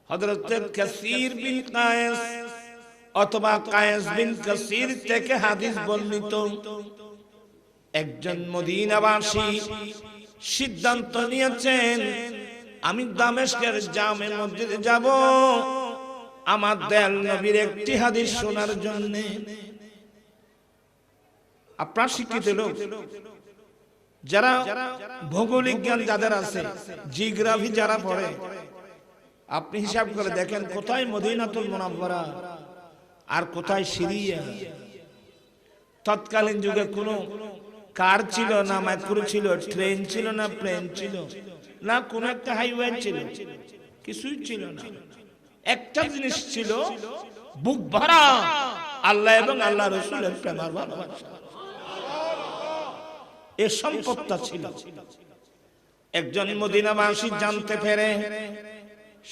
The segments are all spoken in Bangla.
হযরত কাসীর বিন কায়েস অথবা কায়েস বিন কাসীর থেকে হাদিস বর্ণিত। একজন মদিনাবাসী সিদ্ধান্ত নিয়েছেন, আমি দামেস্কের জামে মসজিদে যাব আমার দয়াল নবীর একটি হাদিস শোনার জন্য। আপনার শিক্ষিত লোক যারা ভৌগোলিক জ্ঞান যাদের আছে, জিওগ্রাফি যারা পড়ে, আপনি হিসাব করে দেখেন কোথায় মদিনাতুল মুনাওয়ারা আর কোথায় সিরিয়া। তৎকালীন যুগে কোনো কার ছিল না, মাইক্রো ছিল, ট্রেন ছিল না, প্লেন ছিল না, কোন একটা হাইওয়ে ছিল, কিছুই ছিল না। একটা জিনিস ছিল, বুক ভরা আল্লাহ এবং আল্লাহ রাসূলের প্রেম আর ভালোবাসা। এই সম্পদটা ছিল। একজন মদিনাবাসী জানতে পেরে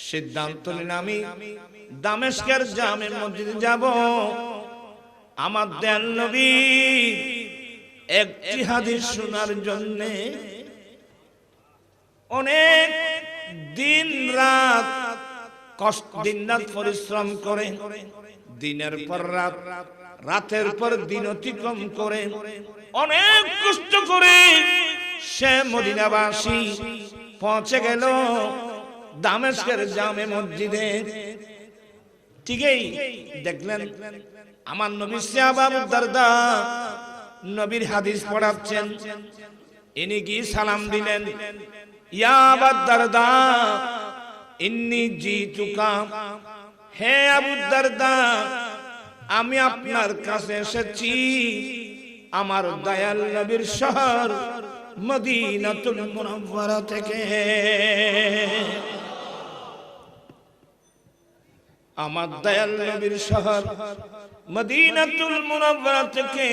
সিদ্ধান্ত নিলেন, আমি দামেস্কের জামে মসজিদে যাব আমার দয়াল নবী একটি হাদিস শোনার জন্য। অনেক দিন রাত দিন রাত পরিশ্রম করে, দিনের পর রাত, রাতের পর দিন অতিক্রম করে, অনেক কষ্ট করে সে মদিনাবাসী পৌঁছে গেল দামেস্কের জামে মসজিদে। ঠিকই দেখলেন আমার নবী সাহাবা আবু দারদা নবীর হাদিস পড়াচ্ছেন। ইনি কি সালাম দিলেন, ইয়া আবু দারদা ইন্নী জিতুকা, হে আবু দারদা আমি আপনার কাছে এসেছি আমার দয়াল নবীর শহর মদিনাতুল মুনাওয়ারা থেকে। আমার দয়াল নবীর শহর মদিনাতুল মুনাওয়ারা থেকে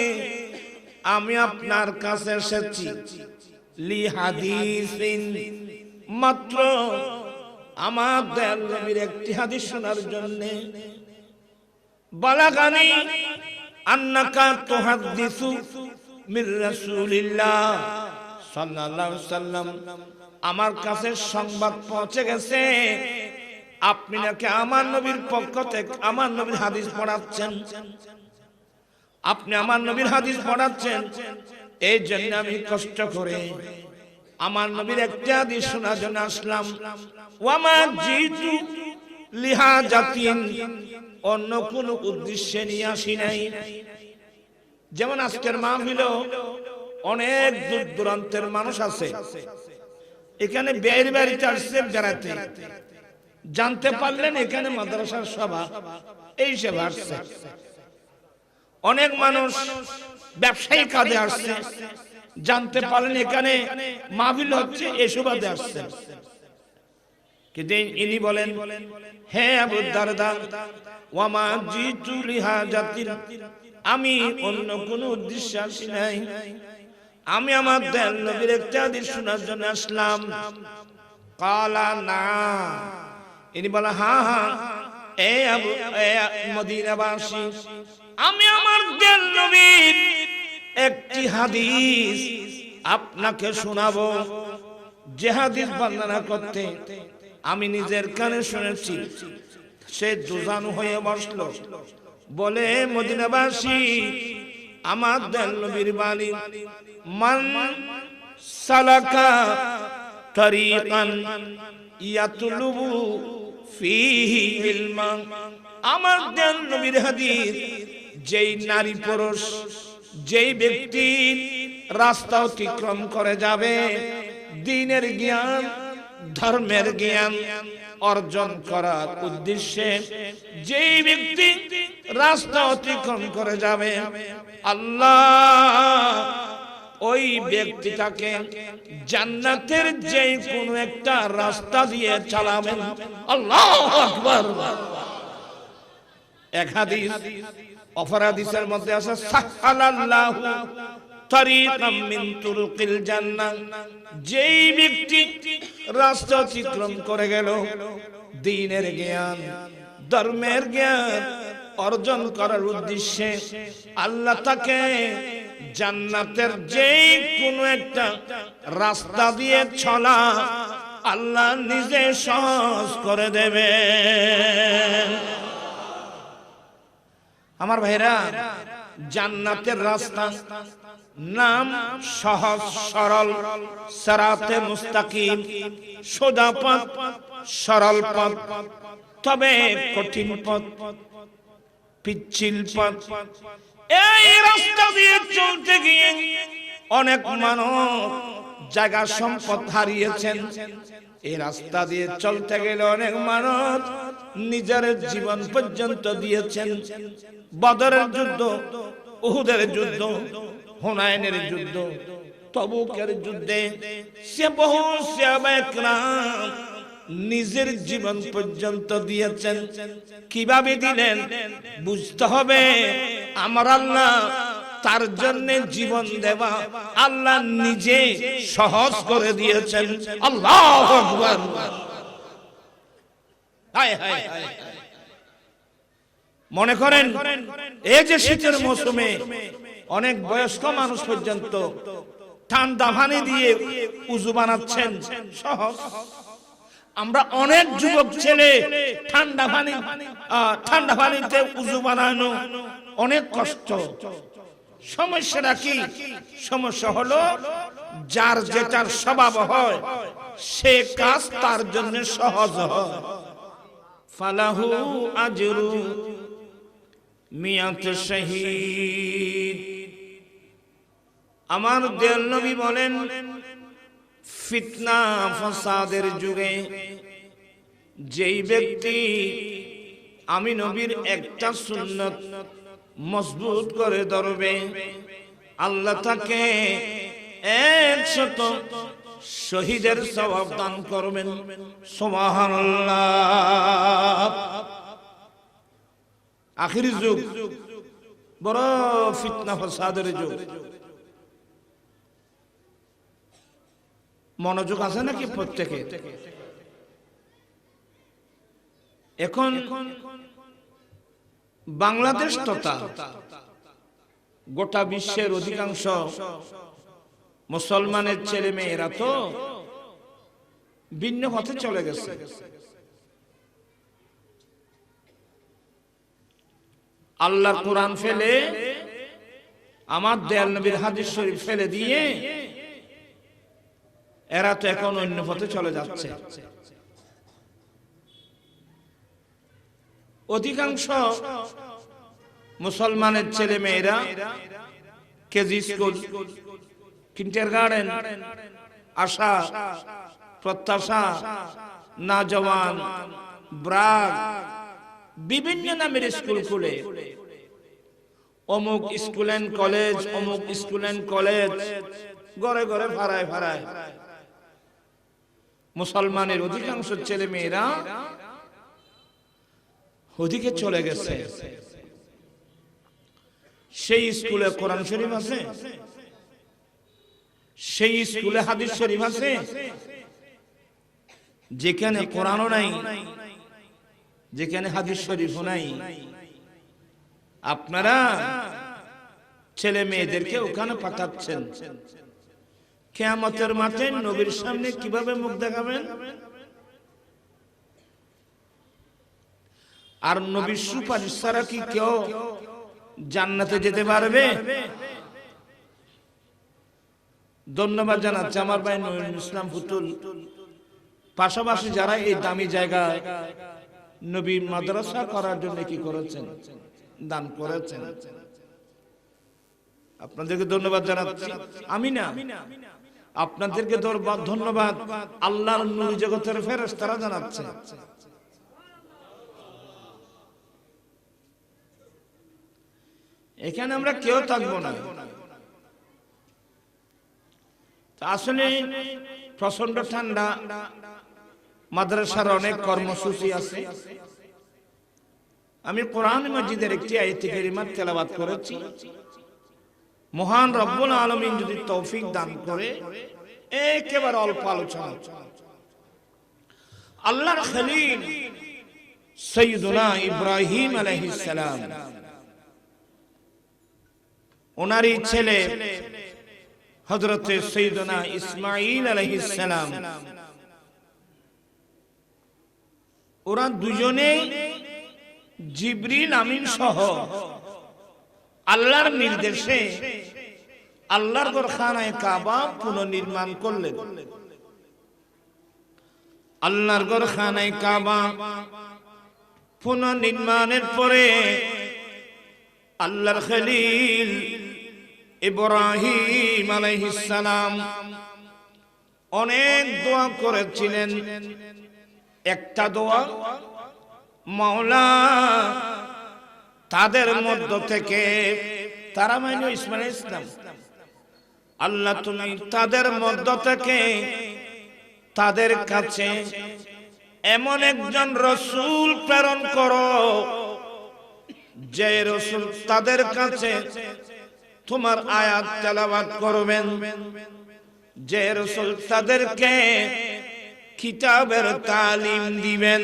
আমি আপনার কাছে এসেছি লি হাদিসিন, মাত্র আমার দয়াল নবীর একটি হাদিস শোনার জন্য। বালাগানি আন্নাকা তুহাদ্দিসু মির রাসূলিল্লাহ সাল্লাল্লাহু আলাইহি ওয়াসাল্লাম, আমার কাছে সংবাদ পৌঁছে গেছে আপনি নাকি আমার নবীর পক্ষ থেকে আমার নবীর হাদিস পড়াচ্ছেন। আপনি আমার নবীর হাদিস পড়াচ্ছেন, এই জন্য আমি কষ্ট করে আমার নবীর একটা হাদিস শোনার জন্য আসলাম। ওয়ামা জিতু লিহাজাতিন, অন্য কোন উদ্দেশ্যে নিয়ে আসি নাই। যেমন আজকের মাহফিলে অনেক দূর দূরান্তের মানুষ আছে, এখানে বের বাড়িতে আসছে বেড়াতে, জানতে পারলেন এখানে মাদ্রাসার সভা, এই সেবা আসছে। অনেক মানুষ ব্যবসায়ী কাজে আসছে, জানতে পারলেন এখানে মাহফিল হচ্ছে, এই সুবাদে আসছে। কিন্তু ইনি বলেন, হে আবু দারদা ওয়ামা জিতু লিহাজাতিন, আমি অন্য কোন উদ্দেশ্যে আসি নাই, আমি আমার দয়াল নবীর একটা হাদিস শোনার জন্য আসলাম। কালা না, ইনি বলে হ্যাঁ হ্যাঁ এ আবু মদিনাবাসী, আমি আমার দয়াল নবীর একটি হাদিস আপনাকে শোনাবো, যে হাদিস বর্ণনা করতে আমি নিজের কানে শুনেছি। সে দুজানু হয়ে বসলো, বলে মদিনাবাসী আমার দয়াল নবীর বাণী, মান সালাকা তরিকান ইয়াতলুবু ফীহি ইলমা, আমার দয়াল নবীর হাদিস, যেই নারী পুরুষ যেই ব্যক্তি রাস্তা অতিক্রম করে যাবে দ্বীনের জ্ঞান ধর্মের জ্ঞান অর্জন করার উদ্দেশ্যে, যেই ব্যক্তি রাস্তা অতিক্রম করে যাবে আল্লাহ ওই ব্যক্তিটাকে জান্নাতের যে কোনো একটা রাস্তা দিয়ে চালাবেন। আল্লাহু আকবার। এক হাদিস অপর হাদিসের মধ্যে আছে সাহালাল্লাহু তারিকাম মিন তুরুকিল জান্নাহ, যেই ব্যক্তি রাস্তা অতিক্রম করে গেল দ্বীনের জ্ঞান ধর্মের জ্ঞান অর্জন করার উদ্দেশ্যে, আল্লাহ তাকে জান্নাতের যে কোনো একটা রাস্তা দিয়ে চলা আল্লাহ নিজে সহজ করে দেবে। আমার ভাইরা, জান্নাতের রাস্তা নাম সহজ সরল, সিরাতে মুস্তাকিম, সোজা পথ, সরল পথ। তবে কঠিন পথ, পিচ্ছিল পথ। এই রাস্তা দিয়ে চলতে গিয়ে অনেক মানুষ জায়গা সম্পদ হারিয়েছেন। এই রাস্তা দিয়ে চলতে গেলে অনেক মানুষ নিজের জীবন পর্যন্ত দিয়েছেন। বদরের যুদ্ধ, উহুদের যুদ্ধ, হুনাইনের যুদ্ধ, তবুকের যুদ্ধে সে বহু সাহাবায়ে কেরাম নিজের জীবন পর্যন্ত দিয়েছেন। কিভাবে দিলেন বুঝতে হবে। আমার আল্লাহ তার জন্য জীবন দেওয়া আল্লাহ নিজে সহজ করে দিয়েছেন। আল্লাহু আকবার। হায় হায় হায়। মনে করেন এই যে শীতের মৌসুমে অনেক বয়স্ক মানুষ পর্যন্ত ঠান্ডা পানি দিয়ে উযু বানাচ্ছেন, সহজ। আমরা অনেক যুবক ছেলে ঠান্ডা পানিতে উযু বানানো অনেক কষ্ট। সমস্যাটা কি? সমস্যা হলো যার যেটার স্বভাব হয় সে কাজ তার জন্য সহজ হয়। ফালাহু আজরু মিয়াত শহীদ। আমার দয়াল নবী বলেন, ফিতনা ফাসাদের যুগে যেই ব্যক্তি আমি নবীর একটা সুন্নত মজবুত করে ধরবে, আল্লাহ তাকে 100 শহীদের সওয়াব দান করবেন। সুবহানাল্লাহ। আখির যুগ বড় ফিতনা ফাসাদের যুগ। মনোযোগ আছে নাকি প্রত্যেকে? এখন বাংলাদেশ তথা গোটা বিশ্বের অধিকাংশ মুসলমানের ছেলে মেয়েরা তো ভিন্ন পথে চলে গেছে। আল্লাহর কোরআন ফেলে, আমার দয়াল নবীর হাদিস শরীফ ফেলে দিয়ে এরা তো এখন অন্য পথে চলে যাচ্ছে। অধিকাংশ মুসলমানের ছেলে মেয়েরা কেজি স্কুল, কিন্ডারগার্টেন, আশা, প্রত্যাশা, নাজওয়ান, ব্রাক, বিভিন্ন নামের স্কুল খুলে অমুক স্কুল এন্ড কলেজ, অমুক স্কুল এন্ড কলেজ, ঘরে ঘরে ফারায় ফারায় মুসলমানের অধিকাংশ ছেলে মেয়েরা ওদিকে চলে গেছে। সেই স্কুলে কোরআন শরীফ আছে, সেই স্কুলে হাদিস শরীফ আছে। যেখানে কোরআনও নাই, যেখানে হাদিস শরীফও নাই, আপনারা ছেলে মেয়েদেরকে ওখানে পাঠাচ্ছেন। কিয়ামতের মাঠে নবীর সামনে কিভাবে মুখ দেখাবেন? আর নবীর সুপারিশ ছাড়া কি কেউ জান্নাতে যেতে পারবে? ধন্যবাদ জানাচ্ছি আমার ভাই নূরুল ইসলাম পুতুল, পাশাপাশি যারা এই দামি জায়গা নবী মাদ্রাসা করার জন্য কি করেছেন, দান করেছেন। আপনাদেরকে ধন্যবাদ জানাচ্ছি। আমি না, আপনাদেরকে ধন্যবাদ আল্লাহর নূর জগতের ফেরেশতারা জানাচ্ছে। এখানে আমরা কেউ থাকবো না। আসলে প্রচন্ড ঠান্ডা, মাদ্রাসার অনেক কর্মসূচি আছে। আমি কোরআন মাজিদের একটি আয়াত কারিমা তেলাওয়াত করেছি। মহান রব্বুল আলামিন যদি তৌফিক দান করে একেবারে অল্প আলোচনা। আল্লাহর খলিল সাইয়্যিদুনা ইব্রাহিম আলাইহিস সালাম, ওনারই ছেলে হযরতে সাইয়্যিদুনা ইসমাঈল আলাইহিস সালাম ওরা দুজনেই জিবরিল আমিন সহ আল্লাহর নির্দেশে আল্লাহর ঘর খানায়ে কাবা পুনর্নির্মাণ করলেন। আল্লাহর ঘর খানায়ে কাবা পুনর্নির্মাণের পরে আল্লাহর খলিল ইব্রাহিম আলাইহিস সালাম অনেক দোয়া করেছিলেন। একটা দোয়া, মাওলা তাদের মধ্য থেকে, তারা মানে ইসমাইল ইসলাম, আল্লাহ তুমি তাদের মধ্য থেকে তাদের কাছে এমন একজন রসুল প্রেরণ করো যে রসুল তাদের কাছে তোমার আয়াত তেলাওয়াত করবেন, যে রসুল তাদেরকে কিতাবের তালিম দিবেন,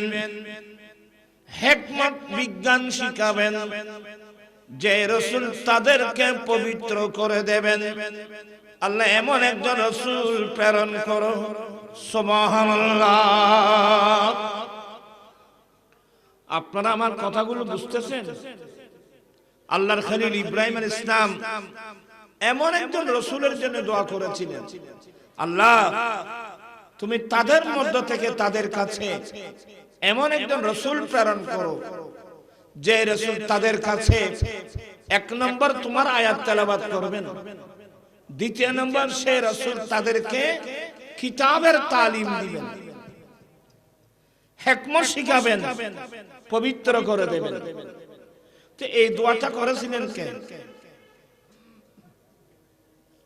হিকমত বিজ্ঞান শিখাবেন, যে রসুল তাদেরকে পবিত্র করে দেবেন। আল্লাহ এমন একজন রসুল প্রেরণ করো। সুবহানাল্লাহ। আপনারা আমার কথাগুলো বুঝতেছেন? আল্লাহর খলিল ইব্রাহিম আলাইহিস সালাম এমন একজন রসুলের জন্য দোয়া করেছিলেন, আল্লাহ তুমি তাদের মধ্য থেকে তাদের কাছে এমন একজন রসুল প্রেরণ করো যে রসুল তাদের কাছে এক নম্বর তোমার আয়াত তেলাওয়াত করবেন, দ্বিতীয় নম্বর সে রসুল তাদেরকে কিতাবের তালিম দিবেন, হিকমত শিখাবেন, পবিত্র করে দেবেন। তো এই দোয়াটা করেছিলেন কে?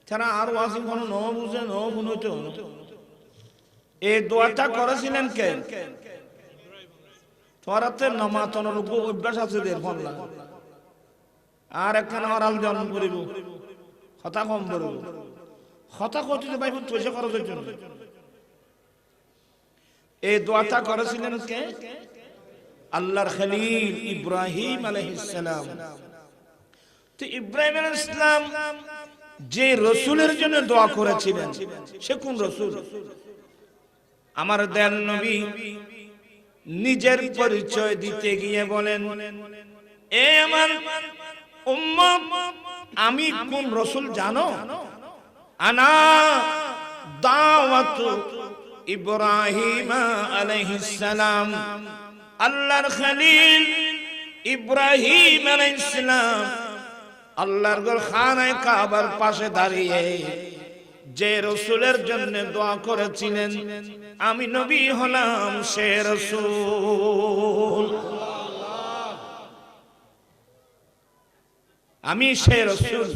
তারা আর ওয়াজি কোনো ন বুঝে ন বুঝতে হলো। এই দোয়াটা করেছিলেন কে? তোরাতে নমাতনের উপর অভ্যাস আছে দের ফল্লা আর একখানে আড়াল জন্ম করিব, কথা কম করব, কথা কতিতে পাইব পয়সা খরচের জন্য। এই দোয়াটা করেছিলেন কে? আল্লাহর খলিল ইব্রাহিম আলাইহিস সালাম। তো ইব্রাহিম আলাইহিস সালাম যে রসুলের জন্য দোয়া করেছিলেন সে কোন রসুল? আমার দয়াল নবী নিজের পরিচয় দিতে গিয়ে বলেন, এ আমার উম্মত, আমি কোন রসুল জানো? আনা দাওয়াতু ইব্রাহিম আলাইহিস সালাম। আল্লাহর খলিল ইব্রাহিম আলাইহিস সালাম আল্লাহর ঘর খানায়ে কাবার পাশে দাঁড়িয়ে যে রসুলের জন্য দোয়া করেছিলেন, আমি নবী হলাম সে রসুল, আমি সে রসুল।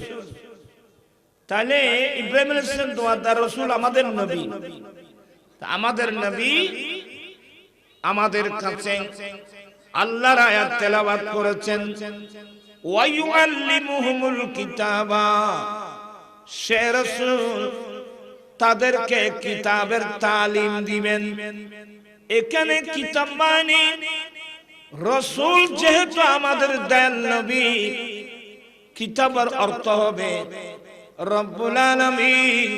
তাহলে ইব্রাহিম আলাইহিস সালাম দোয়াদার রসুল আমাদের নবী। আমাদের নবী আমাদের কাছে আল্লাহর আয়াত তেলাওয়াত করেছেন, ওয়া ইউআল্লিমুহুমুল কিতাবা, সে রাসূল তাদেরকে কিতাবের তালিম দিবেন। এখানে কিতাব মানে রাসূল যেহেতু আমাদের দয়াল নবী, কিতাবের অর্থ হবে রব্বুল আলামিন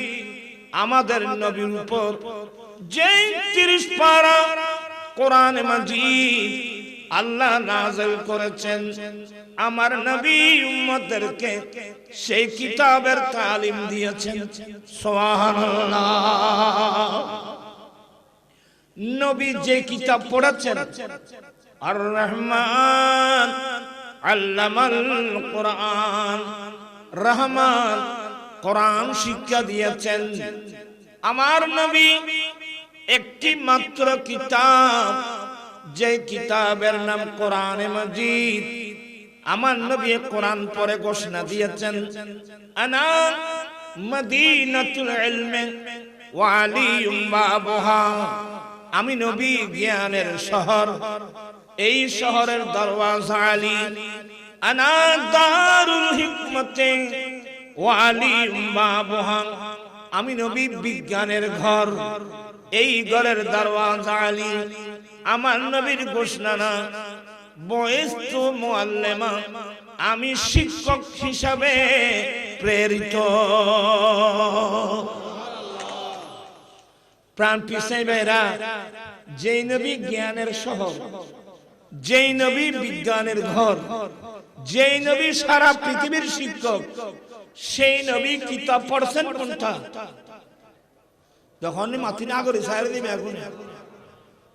আমাদের নবীর উপর যে 30 পারা কোরআন মাজিদ আল্লাহ নাযিল করেছেন, আমার নবী উম্মতদেরকে সেই কিতাবের তালিম দিয়েছেন। সুবহানাল্লাহ। নবী যে কিতাব পড়েছেন, আর রহমান আল্লামাল কোরআন, রহমান কোরআন শিক্ষা দিয়েছেন। আমার নবী একটি মাত্র কিতাব, যে কিতাবের নাম কোরআন মাজিদ, আমার নবী কোরআন পড়ে ঘোষণা দিয়েছেন, আনা মদিনাতুল ইলমি ওয়া আলিয়ুম বাবুহা, আমি নবী জ্ঞানের শহর, এই শহরের দরওয়াজা আলী। আনা দারুল হিকমতি ওয়া আলিয়ুম বাবুহা, আমি নবী বিজ্ঞানের ঘর, এই ঘরের দরওয়াজা আলী। আমার নবীর ঘোষণা না, বুইস্তু মুআল্লিমা, আমি শিক্ষক হিসাবে প্রেরিত। প্রাণ পিছাইবেরা যেই নবী জ্ঞানের শহর, যেই নবী বিজ্ঞানের ঘর, যেই নবী সারা পৃথিবীর শিক্ষক, সেই নবী কিতাব পড়ছেন কোনটা? যখন মাথি না করে সাইরে দিবে এখন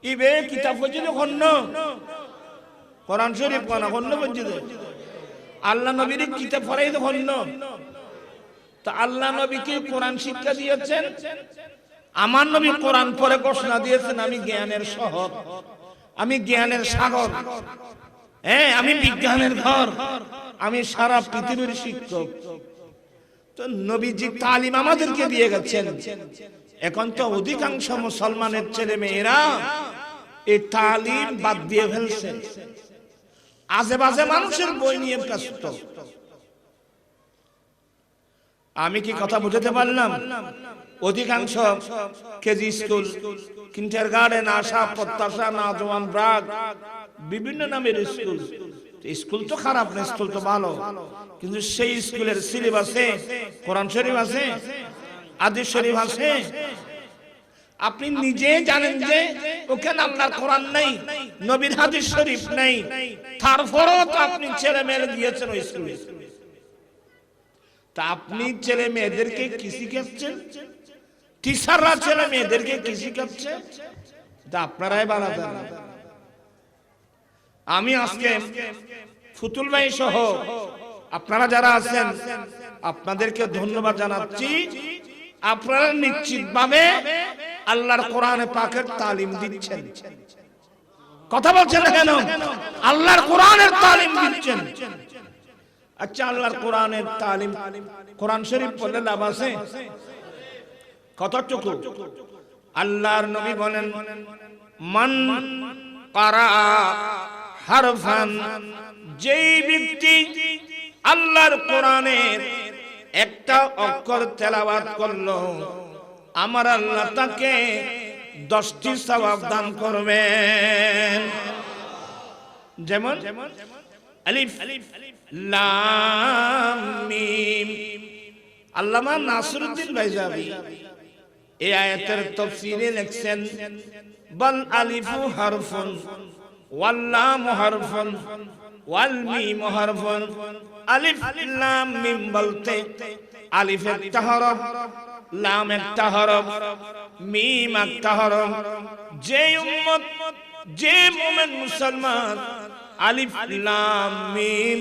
ইবে কিতাব পর্যন্ত খন্ন কোরআন শরীফ কোন খন্ন পর্যন্ত আল্লাহ নবীর কিতাব পড়াই তো খন্ন। তো আল্লাহ নবীকে কোরআন শিক্ষা দিয়েছেন, আমার নবী কোরআন পড়ে ঘোষণা দিয়েছেন আমি জ্ঞানের শহর, আমি জ্ঞানের সাগর, হ্যাঁ আমি বিজ্ঞানের ঘর, আমি সারা পৃথিবীর শিক্ষক। তো নবীজি তালিম আমাদেরকে দিয়ে গেছেন। এখন তো অধিকাংশ মুসলমানের ছেলে মেয়েরা এই তালিম বাদ দিয়ে ফেলছে, আজে বাজে মানুষের বই নিয়ে ব্যস্ত। আমি কি কথা বুঝতে পারলাম? অধিকাংশ কেজি স্কুল, কিন্ডারগার্টেন, আশা, প্রত্যাশা, নাজওয়ান, ব্রাগ, বিভিন্ন নামের স্কুল। স্কুল তো খারাপ না, স্কুল তো ভালো, কিন্তু সেই স্কুলের সিলেবাসে কোরআন শরীফ আছে, হাদিস শরীফ আছে। আপনি নিজে জানেন যে ওখানে আল্লাহর কোরআন নাই, নবীর হাদিস শরীফ নাই, তারপরেও তো আপনি ছেলে মেয়ে দিয়েছেন ওই স্কুলে। তা আপনি ছেলে মেয়েদেরকে কি শিখাচ্ছেন? টিচাররা ছেলে মেয়েদেরকে কি শিখাচ্ছে? তা আপনারাই ভালো জানেন। আমি আজকে ফুতুল ভাই সহ আপনারা যারা আছেন আপনাদেরকে ধন্যবাদ জানাচ্ছি। আপনারা নিশ্চিতভাবে আল্লাহর কোরআনে পাকের তালিম দিচ্ছেন। কথা বলছেন না কেন? আল্লাহর কোরআনের তালিম দিচ্ছেন। আচ্ছা, আল্লাহর কোরআনের তালিম, কোরআন শরীফ পড়লে লাভ আছে কতটুকু? আল্লাহর নবী বলেন মান ক্বারা হারফান, যেই ব্যক্তি আল্লাহর কোরআনের একটা অক্ষর তেলাওয়াত করলো, আমার আল্লাহ তাকে 10টি সওয়াব দান করবেন। যেমন আলিফ লাম মিম। আল্লামা নাসিরউদ্দিন বাইজাবি এই আয়াতের তাফসীরে লিখছেন বাল আলিফু হারফুন ওয়াল লাম হারফুন ওয়াল মিম হারফুন। আলিফ লাম মিম বলতে আলিফ একটা হরফ, লাম একটা হরফ, মিম একটা হরফ। যে উম্মত, যে মুমিন মুসলমান আলিফ লাম মিম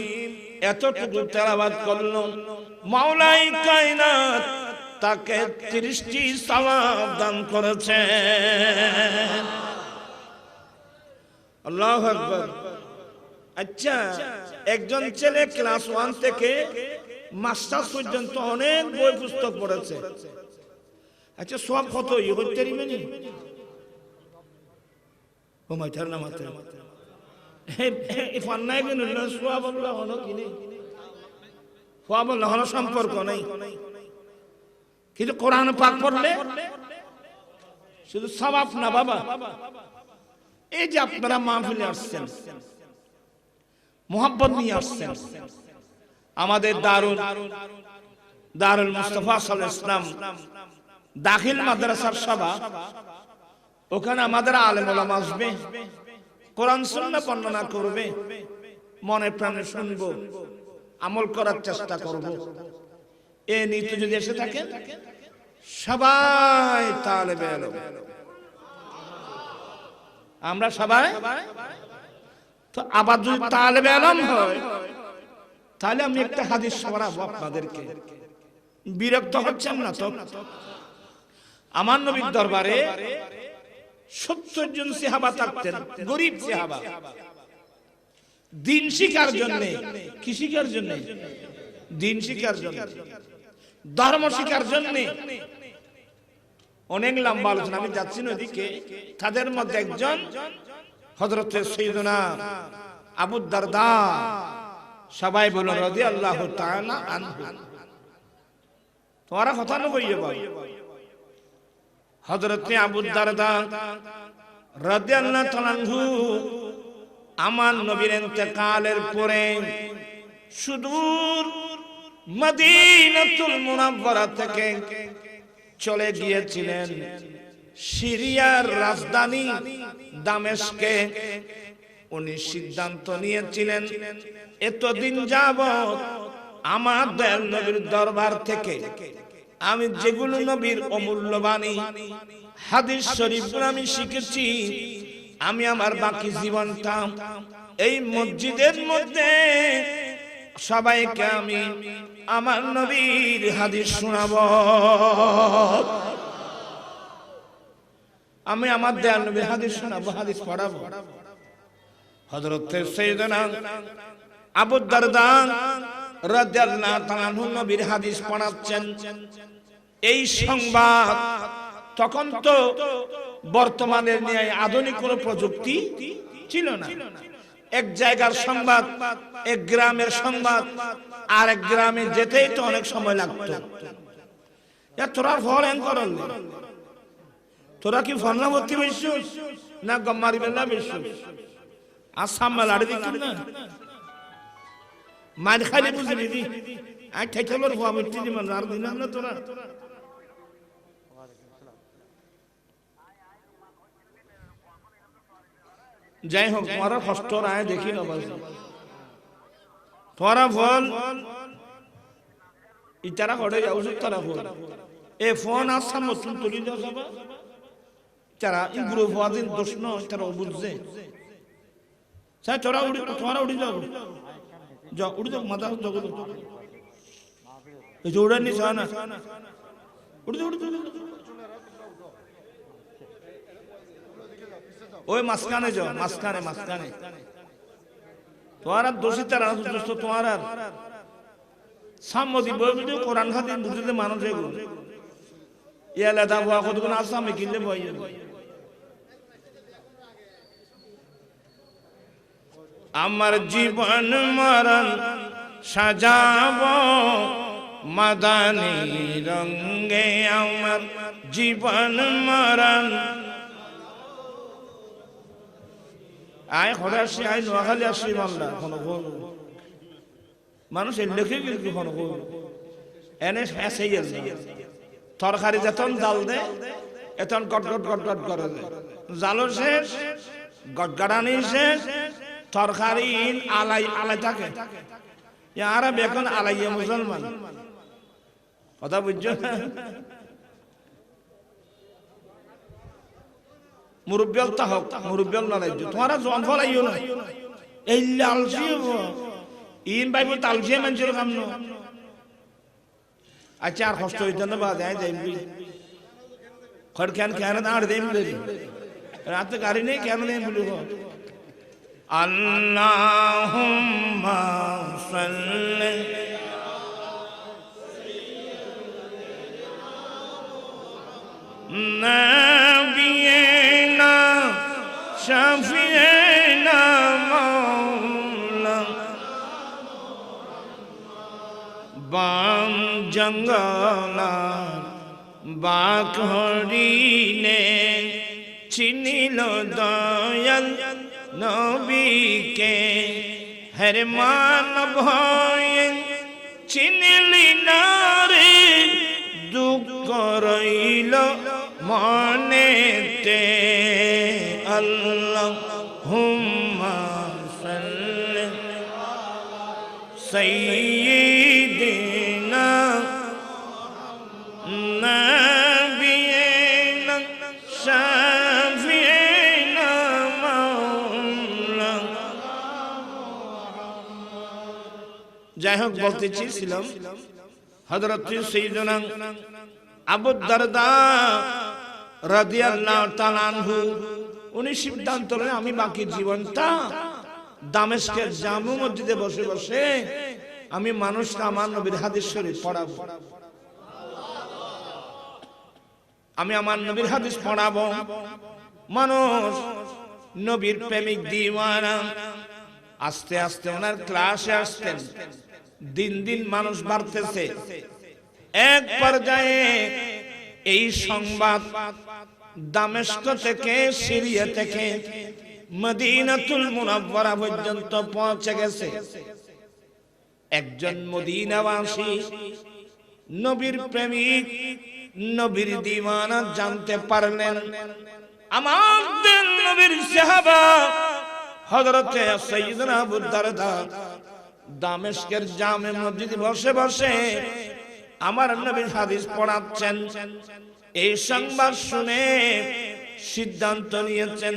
এতটুকু তেলাওয়াত করলো, মাওলাই কায়নাত তাকে 30টি সওয়াব দান করেছেন। আল্লাহু আকবার। আচ্ছা, একজন ছেলে ক্লাস 1 থেকে মাস্টার্স পর্যন্ত অনেক বই পুস্তক পড়েছে। আচ্ছা, সব কত ইহতেরি মানে ও মাইতার না মাতে এই ফান্নাই কেন সওয়াব আল্লাহ হলো কি নেই, সওয়াব আল্লাহ হলো সম্পর্ক নাই। কিন্তু কোরআন পাক পড়লে শুধু সওয়াব না বাবা। এই যে আপনারা মাহফিলে আসছেন, মোহাব্বত নিয়ে আসছেন, আমাদের দারুল মুস্তাফা সাল্লাল্লাহু আলাইহি ওয়াসাল্লাম দাখিল মাদ্রাসার সভা, ওখানে আমাদের আলেম ওলামা আসবে, কোরআন সুন্নাহ বর্ণনা করবে, মনে প্রাণে শুনবো, আমল করার চেষ্টা করব। এই নীতি যদি এসে থাকে সবাই তালেবে ইলম, আমরা সবাই তো আবার যদি তালেবে ইলম হয় তাহলে আমি একটা হাদিস শোনাবো আপনাদেরকে। বিরক্ত হচ্ছেন না তো? আমার নবীর দরবারে 70 জন সাহাবা থাকতেন, গরীব সাহাবা, দিন শিখার জন্য। কি শিখার জন্য? দিন শিখার জন্য, ধর্ম শিখার জন্য। অনেক লম্বা আলোচনা, আমি যাচ্ছি না ওদিকে। তাদের মধ্যে একজন হযরত সাইয়্যিদুনা আবু দারদা, সবাই বলেন রাদিয়াল্লাহু তাআলা আনহু। তোমারা কথা না কইয়ে বল। হযরত আবু দারদা রাদিয়াল্লাহু তাআলা আনহু আমার নবীর ইন্তেকালের পরে সুদূর মদিনাতুল মুনাওয়ারা থেকে চলে গিয়েছিলেন সিরিয়ার রাজধানী দামেস্কে উনি সিদ্ধান্ত নিয়েছিলেন এতদিন যাবত আমার দয়াল নবীর দরবার থেকে আমি যেগুলো নবীর অমূল্য বাণী হাদিস শরীফগুলো আমি শিখেছি, আমি আমার বাকি জীবনটা এই মসজিদের মধ্যে সবাইকে আমি আমার নবীর হাদিস শোনাবো। আমি আমার দয়াল নবীর হাদিস শোনাবো, হাদিস পড়াবো। হযরত সাইয়েদনা আবু দারদা রাদিয়াল্লাহু তাআলা আনহু নবীর হাদিস পড়াচ্ছেন। এই সংবাদ তখন তো বর্তমানের নিয়ে আধুনিক কোনো প্রযুক্তি ছিল না। এক জায়গার সংবাদ, এক গ্রামের সংবাদ আর এক গ্রামে যেতেই তো অনেক সময় লাগতো। তোরা ফরেন করল, তোরা কি ফর্ণাবর্তী বিশ্বাস না গম্মারি বেলা বিশ্বাস? আসাম লাড়ি দিত না মার খাইলে বুঝে দিদি আর ঠেকেলোর ভুয়া মিট্টি দিবেন আর দিন না তোরা। যাই হোক, তোমার কষ্ট রায় দেখি না তোমারা ফোন ইতারা করে যাওছ, তারা ফোন এ ফোন আসাম নতুন তুলি যাওয়া তারা ইগুলো হওয়া দিন দোষ নয়, তারা বুঝছে। তোরা উড়ি, তোমারা উড়ি যাও, যাও উড়ি যাও, মাথা জগৎ উড়ার নি না উড়ি যাও, উড়ি যাও ওই মাঝখানে যাও, মাঝখানে মাঝখানে তোমার আর দোষী তারা দোষ তো তোমার আর সাম্মতি বই বুঝে কোরআন হাদিস বুঝতে মানুষ এগুলো ইয়ালা দা ভুয়া কতগুলো আসামে কিনলে বই। আমার জীবন মরণ সাজাবো মাদানী রঙে, আমার জীবন মরণ আয় ঘরে আসি, আয় নোয়াখালী আসি মামলা কোনো মানুষ লেখে কিন্তু কোনো এনে ফেঁসে গেছে। তরকারি যখন জাল দে এখন গটগট গটগট করে জালও শেষ, গটগটানি শেষ, তরকারি আলাই আলাই থাকে। আর এখন আলাইয়া মুসলমান, কথা বুঝছো না? মুরব্বিয়াল তা হোক, মুরব্বিয়াল না রাজ্য তোমারা জন ফলাইও না। এই লালসি ইন বাইব তালসিয়া মানুষের কাম ন। আচ্ছা আর কষ্ট হইতে না, বা দেয় যাইবি খড় কেন আর দেই বলি রাতে গাড়ি নেই কেন নেই বলি। আল্লাহুম্মা সাল্লি নাবিয়িনা শাফিয়িনা মাওলা বাম জঙ্গলা বাক হরিণে চিনিল দয়াল নবীকে, হর মানব হয়ে চিনিলি না রে, দুঃখ রইল মনেতে। আল্লাহুম্মা সাল্লি সাইয়্যিদিনা নাবিয়িনা শাফিয়িনা মাওলা। যাই হোক, বলতে চেয়েছিলাম হযরত সাইয়েদনা আবু দারদা রাদিয়াল্লাহু তাআলা আনহু উনি সিদ্ধান্ত নিলেন আমি বাকি জীবনটা দামেস্কের জামে মসজিদে বসে বসে আমি মানুষকে আমার নবীর হাদিস শরীফ পড়াবো। আমি আমার নবীর হাদিস পড়াবো। মানুষ নবীর প্রেমিক দিওয়ানা। আস্তে আস্তে ওনার ক্লাসে আসতেন। দিন দিন মানুষ বাড়তেছে। এক পর্যায়ে এই সংবাদ দামেস্ক থেকে, সিরিয়া থেকে মদিনাতুল মুনাওয়ারা পর্যন্ত পৌঁছে গেছে। একজন মদিনাবাসী নবীর প্রেমিক নবীর দিওয়ানা জানতে পারলেন। আমাদের নবীর সাহাবা হযরত সাইয়্যিদনা আবু দারদা দামেস্কের জামে মসজিদে বসে বসে আমার নবীর হাদিস পড়াচ্ছেন। এই সংবাদ শুনে সিদ্ধান্ত নিয়েছেন,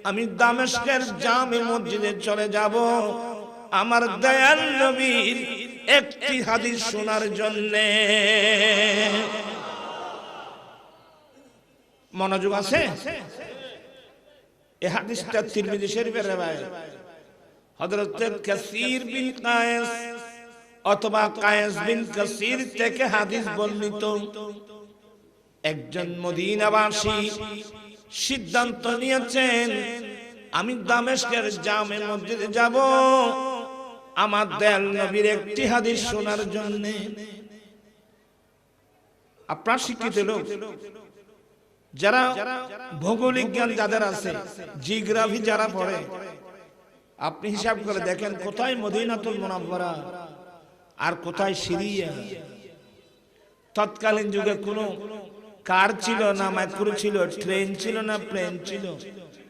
আমি দামেস্কের জামে মসজিদে চলে যাব আমার দয়াল নবীর একটি হাদিস শোনার জন্য। মনোযোগ আছে? এই হাদিসটা তিরমিজি শরীফের riwayat। হযরত কাসির বিন কায়েস অথবা কায়েস বিন কাসির থেকে হাদিস বর্ণিত। একজন মদিনাবাসী সিদ্ধান্ত নিয়েছেন, আমি দামেস্কের জামে মসজিদে যাব আমার দয়াল নবীর একটি হাদিস শোনার জন্য। আপনারা শিক্ষিত লোক, যারা ভৌগোলিক জ্ঞান যাদের আছে, জিওগ্রাফি যারা পড়ে, আপনি হিসাব করে দেখেন কোথায় মদিনাতুল মুনাওয়ারা আর কোথায় সিরিয়া। তৎকালীন যুগে কোনো কার ছিল না, মাইক্রো ছিল, ট্রেন ছিল না, প্লেন ছিল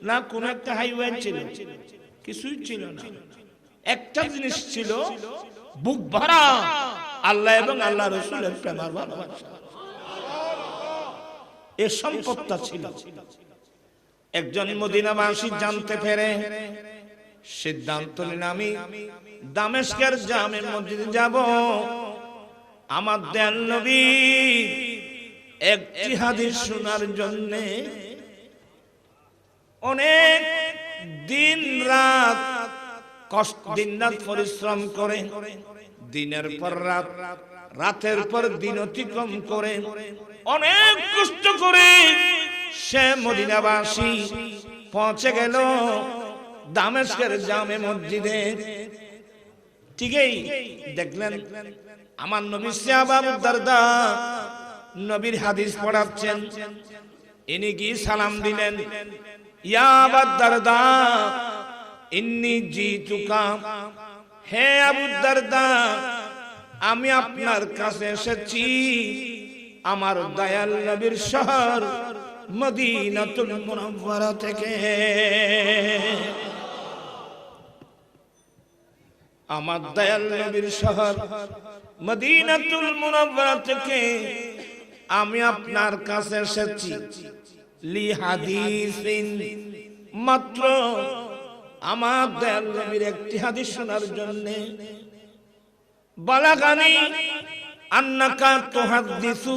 না, কোনো একটা হাইওয়ে ছিল, কিছুই ছিল না। একটা জিনিস ছিল, বুক ভরা আল্লাহ এবং আল্লাহ রাসূলের প্রেম আর ভালোবাসা। এই সম্পদটা ছিল। একজন মদিনাবাসী জানতে পেরে সিদ্ধান্ত নিলেন, আমি দামেস্কের জামে মসজিদে যাব আমার দয়াল নবী একটি হাদিস শোনার জন্য। অনেক দিন রাত দিন রাত পরিশ্রম করে, দিনের পর রাত, রাতের পর দিন অতিক্রম করে, অনেক কষ্ট করে সে মদিনাবাসী পৌঁছে গেল দামেস্কের জামে মসজিদে। ঠিকই দেখলেন আমার নবী সাহাবা আবু দারদা নবীর হাদিস পড়াচ্ছেন। ইনি কি সালাম দিলেন, ইয়া আবু দারদা ইন্নী জিতুকা, হে আবু দারদা আমি আপনার কাছে এসেছি আমার দয়াল নবীর শহর মদিনাতুল মুনাওয়ারা থেকে। আমার দয়াল নবীর শহর মদিনাতুল মুনাওয়ারা থেকে আমি আপনার কাছে এসেছি লি হাদিসিন, মাত্র আমার দয়াল নবীর একটি হাদিস শোনার জন্য। বালাগানি আন্নাকা তুহাদ্দিসু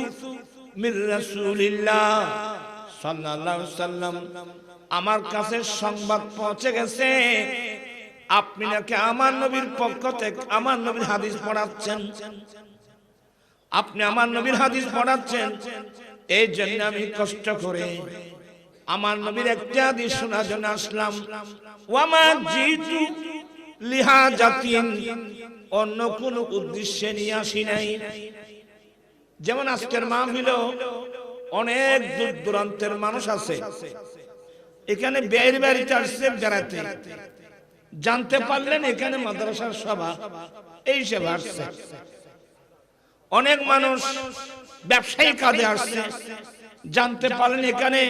মির রাসূলিল্লাহ সাল্লাল্লাহু আলাইহি ওয়াসাল্লাম, আমার কাছে সংবাদ পৌঁছে গেছে আপনি নাকি আমার নবীর পক্ষ থেকে আমার নবীর হাদিস পড়াচ্ছেন। আপনি আমার নবীর হাদিস পড়াচ্ছেন, এই জন্য আমি কষ্ট করে আমার নবীর একটা হাদিস শোনার জন্য আসলাম। ওয়ামা জিতু লিহাজাতিন, অন্য কোন উদ্দেশ্যে নিয়ে আসি নাই। যেমন আজকের মাহফিলেও অনেক দূর দূরান্তের মানুষ আছে, এখানে বের বাড়িতে আসছে বেড়াতে, জানতে পারলেন এখানে মাদ্রাসার সভা, এই সভা আসছে। অনেক মানুষ ব্যবসায়ী কাজে আসছে, জানতে পারলেন এখানে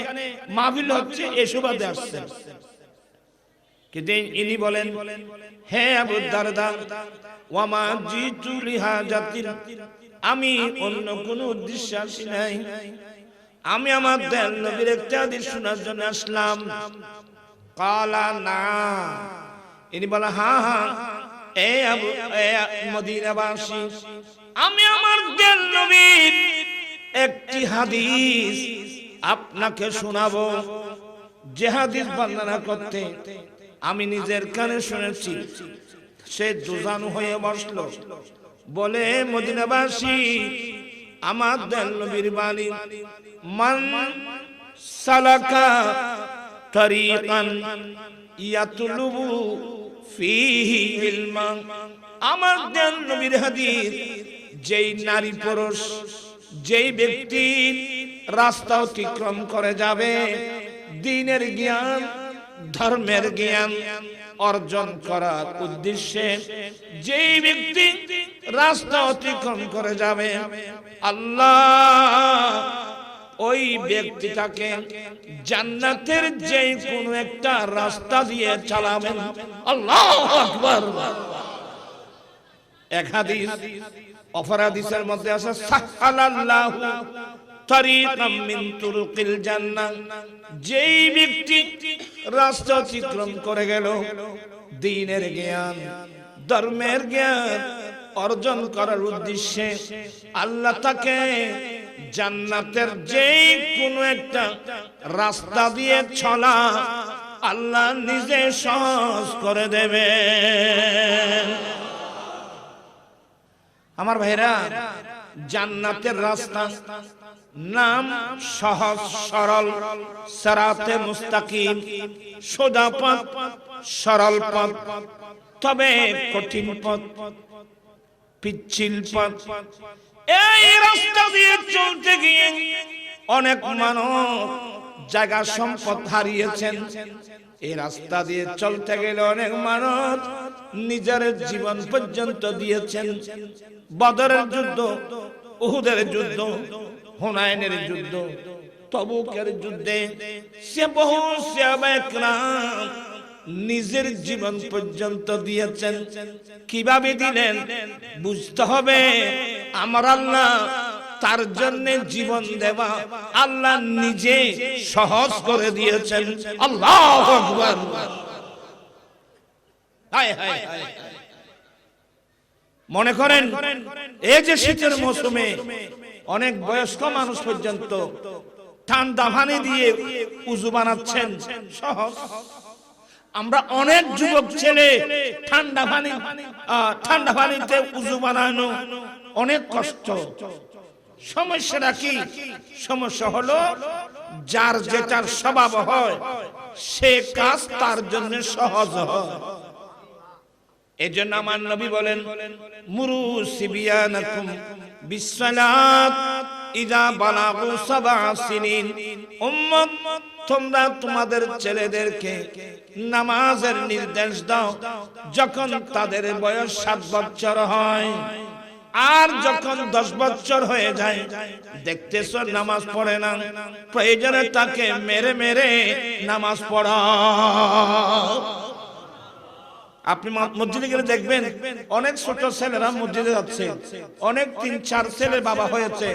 মাহফিল হচ্ছে, এই সুবাদে আসছে। কিন্তু ইনি বলেন, হে আবু দারদা ওয়ামা জিতু লিহাজাতিন, আমি অন্য কোন উদ্দেশ্যে আসি নাই, আমি আমার দয়াল নবীর একটা হাদিস শোনার জন্য আসলাম। কালা না, ইনি বলে হ্যাঁ হ্যাঁ এ আবু মদিনাবাসী, আমি আমার দয়াল নবীর একটি হাদিস আপনাকে শোনাবো, যে হাদিস বর্ণনা করতে আমি নিজের কানে শুনেছি। সে দুজানু হয়ে বসলো, বলে মদিনাবাসী আমার দয়াল নবীর বাণী, মান সালাকা তরিকান ইয়াতলুবু ফিহি ইলমা, আমার দয়াল নবীর হাদিস, যেই নারী পুরুষ যেই ব্যক্তি রাস্তা অতিক্রম করে যাবে দ্বীনের জ্ঞান ধর্মের জ্ঞান অর্জন করার উদ্দেশ্যে, যেই ব্যক্তি রাস্তা অতিক্রম করে যাবে আল্লাহ ওই ব্যক্তিটাকে জান্নাতের যে কোনো একটা রাস্তা দিয়ে চালাবেন। আল্লাহু আকবার। এক হাদিস অপর হাদিসের মধ্যে আছে সাহালাল্লাহু তারিকাম মিন তুরুকিল জান্নাহ, যেই ব্যক্তি রাস্তা অতিক্রম করে গেল দ্বীনের জ্ঞান, ধর্মের জ্ঞান অর্জন করার উদ্দেশ্যে, আল্লাহ তাকে জান্নাতের যে কোনো একটা রাস্তা দিয়ে চলা আল্লাহ নিজে সহজ করে দেবে। আমার ভাইরা, জান্নাতের রাস্তা নাম সহজ সরল, সিরাতে মুস্তাকিম, সোজা পথ, সরল পথ। তবে কঠিন পথ, পিচ্ছিল পথ। এই রাস্তা দিয়ে চলতে গিয়ে অনেক মানুষ জায়গা সম্পদ হারিয়েছেন। এই রাস্তা দিয়ে চলতে গেলে অনেক মানুষ নিজের জীবন পর্যন্ত দিয়েছেন। বদরের যুদ্ধ, উহুদের যুদ্ধ, হুনাইনের যুদ্ধ, তবুকের যুদ্ধে সে বহু সাহাবায়ে কেরাম নিজের জীবন পর্যন্ত দিয়েছেন। কিভাবে দিলেন বুঝতে হবে। আমার আল্লাহ তার জন্য জীবন দেওয়া আল্লাহ নিজে সহজ করে দিয়েছেন। আল্লাহু আকবার। হায় হায় হায়। মনে করেন এই যে শীতের মৌসুমে অনেক বয়স্ক মানুষ পর্যন্ত ঠান্ডা পানি দিয়ে উযু বানাচ্ছেন, সহজ। আমরা অনেক যুবক ছেলে ঠান্ডা পানিতে উযু বানানো অনেক কষ্ট। সমস্যাটা কি? সমস্যা হলো যার যেটার স্বভাব হয় সে কাজ তার জন্য সহজ হয়। এজন্য আমার নবী বলেন, মুরু সিবিয়ানাকুম বিসসালাত ইযা বালাগু সাবআ সিনিন। উম্মত, তোমরা তোমাদের ছেলেদেরকে নামাজের নির্দেশ দাও যখন তাদের বয়স 7 বছর হয়। আর যখন 10 বছর হয়ে যায় দেখতেছো নামাজ পড়ে না, প্রয়োজনে তাকে মেরে মেরে নামাজ পড়াও। আপনি মসজিদে গেলে দেখবেন অনেক ছোট ছেলেরা মসজিদে যাচ্ছে, অনেক 3-4 ছেলে বাবা হয়েছে,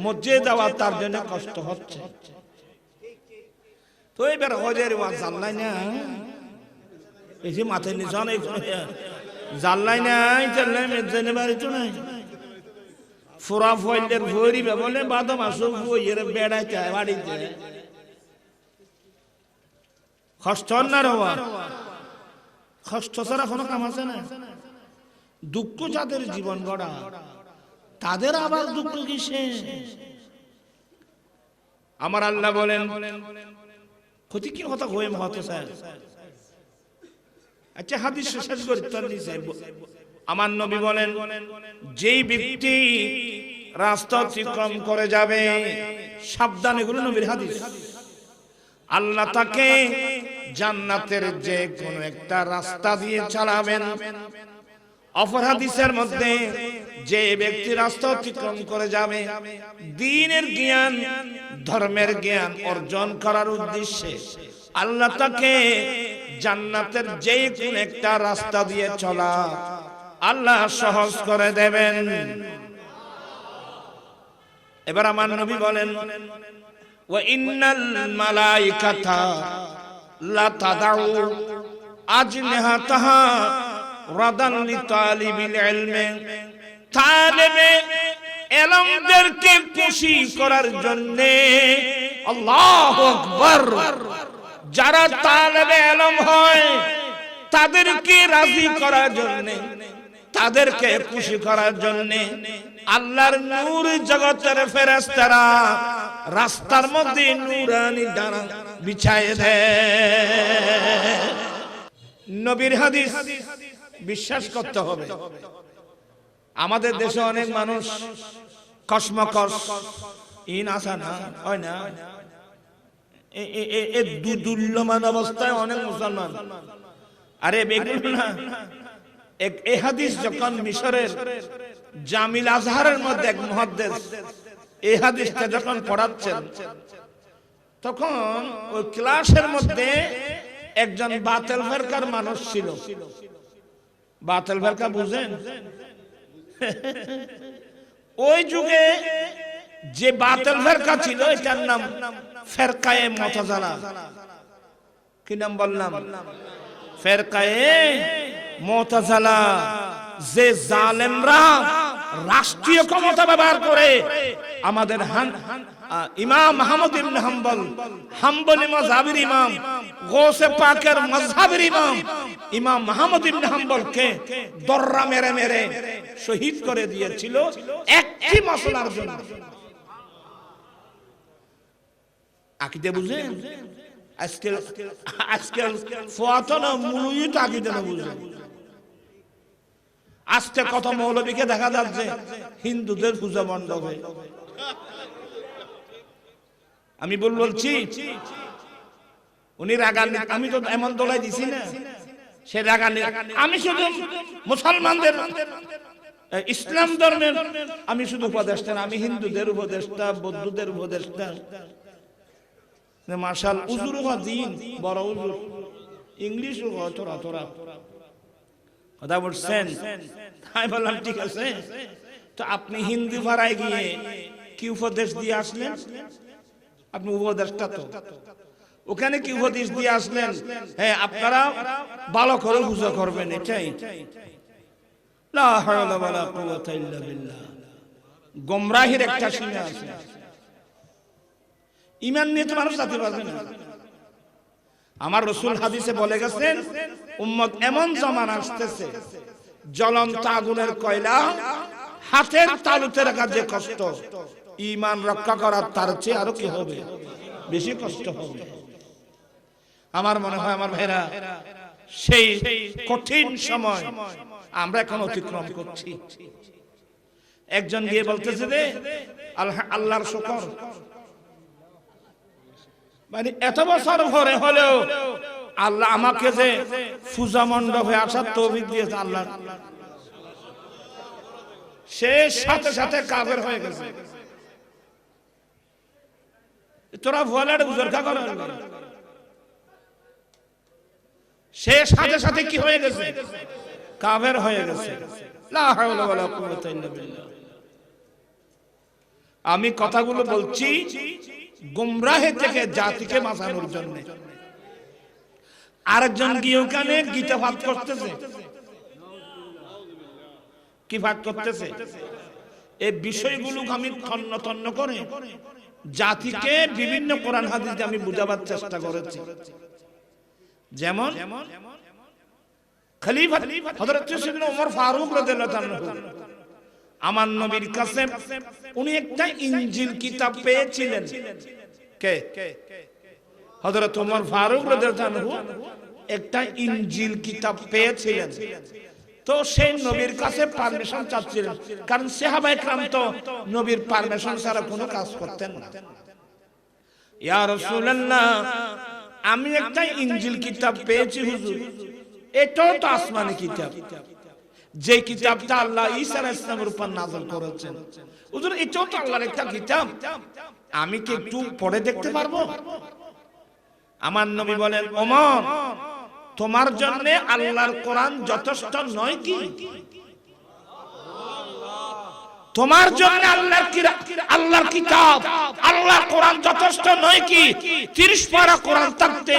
মসজিদে যাওয়া তার জন্য কষ্ট হচ্ছে। তো এবার হজের ওয়াজ জানলাই না, এই যে মাথায় নিচে অনেক জানলাই নাই, জানলাই মেজেনে বাড়ি তো নাই। ফুরা ফয়েলের ভরিবে বলে বাদম আসো বইয়ের বেড়াইতে বাড়িতে কষ্ট না রওয়া। কষ্ট ছাড়া কোনো কাম আছে না? দুঃখ যাদের জীবন গড়া তাদের আবার দুঃখ কিসে? আমার আল্লাহ বলেন, ক্ষতি কি কথা হয়ে মহতে স্যার। আচ্ছা হাদিস শেষ করি তার নিচে আমার নবী বলেন, যেই ব্যক্তি রাস্তা অতিক্রম করে যাবে, সাবধান, এগুলো নবীর হাদিস, আল্লাহ তাকে জান্নাতের যে কোন একটা রাস্তা দিয়ে চালাবেন। অপর হাদিসের মধ্যে যে ব্যক্তি রাস্তা অতিক্রম করে যাবে দ্বীনের জ্ঞান, ধর্মের জ্ঞান অর্জন করার উদ্দেশ্যে, আল্লাহ তাকে জান্নাতের যে কোন একটা রাস্তা দিয়ে চলা আল্লাহ সহজ করে দেবেন। এবার আমার নবী বলেন, ওয়া ইন্নাল মালাইকাতা লা তাদাউ আজনিহাতাহা রাদান লিতালিবিল ইলমি। তালিবে ইলমদেরকে খুশি করার জন্য, আল্লাহু আকবার, যারা তালিবে ইলম হয় তাদেরকে রাজি করার জন্য, তাদেরকে খুশি করার জন্য আল্লাহর নূর জগতের ফেরেশতারা রাস্তার মধ্যে নূরানি ডানা বিছায়ে দেয়। নবীর হাদিস বিশ্বাস করতে হবে। আমাদের দেশে অনেক মানুষ কসমকস ইন আসা না হয় না, এই দুর্লমান অবস্থায় অনেক মুসলমান। আরে বেগুন না, এই হাদিস যখন মিশরের জামিল আজহারের মধ্যে এক মুহাদ্দিস এই হাদিসটা যখন পড়াচ্ছেন তখন ওই ক্লাসের মধ্যে একজন বাতিল ফেরকার মানুষ ছিল। বাতিল ফেরকা বুঝেন? ওই যুগে যে বাতিল ফেরকা ছিল এটার নাম ফেরকায়ে মুতাজিলা। কি নাম বললাম? ফেরকায়ে মুতাজিলা। যে জালেমরা রাষ্ট্রীয় ক্ষমতা ব্যবহার করে আমাদের ইমাম আহমদ ইবনে হাম্বল, হাম্বলি মাযহাবের ইমাম, গৌসে পাকের মাযহাবের ইমাম ইমাম আহমদ ইবনে হাম্বলকে দররা মেরে মেরে শহীদ করে দিয়েছিল একটি মাসলার জন্য। আকীদা বুঝেন? আজকাল ফুয়াতনা মুলুইত আকীদা না বুঝেন। আজকে কত মৌলবীকে দেখা যাচ্ছে হিন্দুদের পূজা মণ্ডপে। আমি বলছি উনি রাগান্বিত, আমি তো এমন দোলাই দিছি না, সে রাগান্বিত। আমি শুধু মুসলমানদের ইসলাম ধর্মের আমি শুধু উপদেষ্টা না, আমি হিন্দুদের উপদেষ্টা, বৌদ্ধদের উপদেষ্টা। মার্শাল উজুর দিন বড় উজুর, ইংলিশও তোরা তোরা কথা বলছেন। আমি বললাম ঠিক আছে, তো আপনি হিন্দু ভাড়ায় গিয়ে কি উপদেশ দিয়ে আসলেন? আপনি উপদেশটা তো ওখানে কি উপদেশ দিয়ে আসলেন? হ্যাঁ, আপনারা ভালো করে পূজা করবেন, এটাই। লা হাওলা ওয়ালা কুওয়াতা ইল্লা বিল্লাহ। গোমরাহির একটা সীমা আছে। ঈমান নিয়ে তো মানুষ যেতে পারবে না। আমার রাসূল হাদিসে বলে গেছেন, উম্মত এমন জামানা আসতেছে, জ্বলন্ত আগুনের কয়লা হাতের তালুতে রাখা যে কষ্ট, ঈমান রক্ষা করার তার চেয়ে আরো কি হবে? বেশি কষ্ট হবে। আমার মনে হয় আমার ভাইরা, সেই কঠিন সময় আমরা এখন অতিক্রম করছি। একজন গিয়ে বলতেছে যে আল্লাহর শুকর, মানে এত বছর পরে হলেও আল্লাহ আমাকে যে পূজা মণ্ডপে আসার তৌফিক দিয়েছে আল্লাহ, সে সাথে সাথে কাফের হয়ে গেছে। তোরা ভুয়ালার বুজুর্গা করে, সে সাথে সাথে কি হয়ে গেছে? কাফের হয়ে গেছে। লা হাওলা ওয়ালা কুওয়াতা ইল্লা বিল্লাহ। আমি কথাগুলো বলছি গুমরাহি থেকে জাতিকে বাঁচানোর জন্য। আরেকজন গিয়ে ওখানে গীতা পাঠ করতেছে। কি পাঠ করতেছে? এই বিষয়গুলো আমি তন্ন তন্ন করে জাতিকে বিভিন্ন কোরআন হাদিস দিয়ে আমি বুঝাবার চেষ্টা করেছি। যেমন খলিফা হযরত সাইয়েদনা ওমর ফারুক রাদিয়াল্লাহু তাআলা আমার নবীর কাছে উনি একটা ইনজিল কিতাব পেয়েছিলেন। কে? হযরত ওমর ফারুক রাদিয়াল্লাহু তাআলা একটা ইনজিল কিতাব পেয়েছিলেন। তো সেই নবীর কাছে পারমিশন চাচ্ছিলেন, কারণ সাহাবায়ে কেরাম তো নবীর পারমিশন ছাড়া কোনো কাজ করতেন না। ইয়া রাসূলুল্লাহ, আমি একটা ইনজিল কিতাব পেয়েছি হুজুর, এটাও তো আসমানি কিতাব, যে কিতাবটা আল্লাহ ঈসা আলাইহিস সালামের উপর নাযিল করেছেন। হুজুর, এটাও তো আল্লাহর একটা কিতাব, আমি কি একটু পড়ে দেখতে পারবো? আমার নবী বলেন, ওমর, তোমার জন্য আল্লাহর কোরআন যথেষ্ট নয় কি? তোমার জন্য আল্লাহর কিতাব, আল্লাহর কোরআন যথেষ্ট নয় কি? 30 পারা কোরআন থাকতে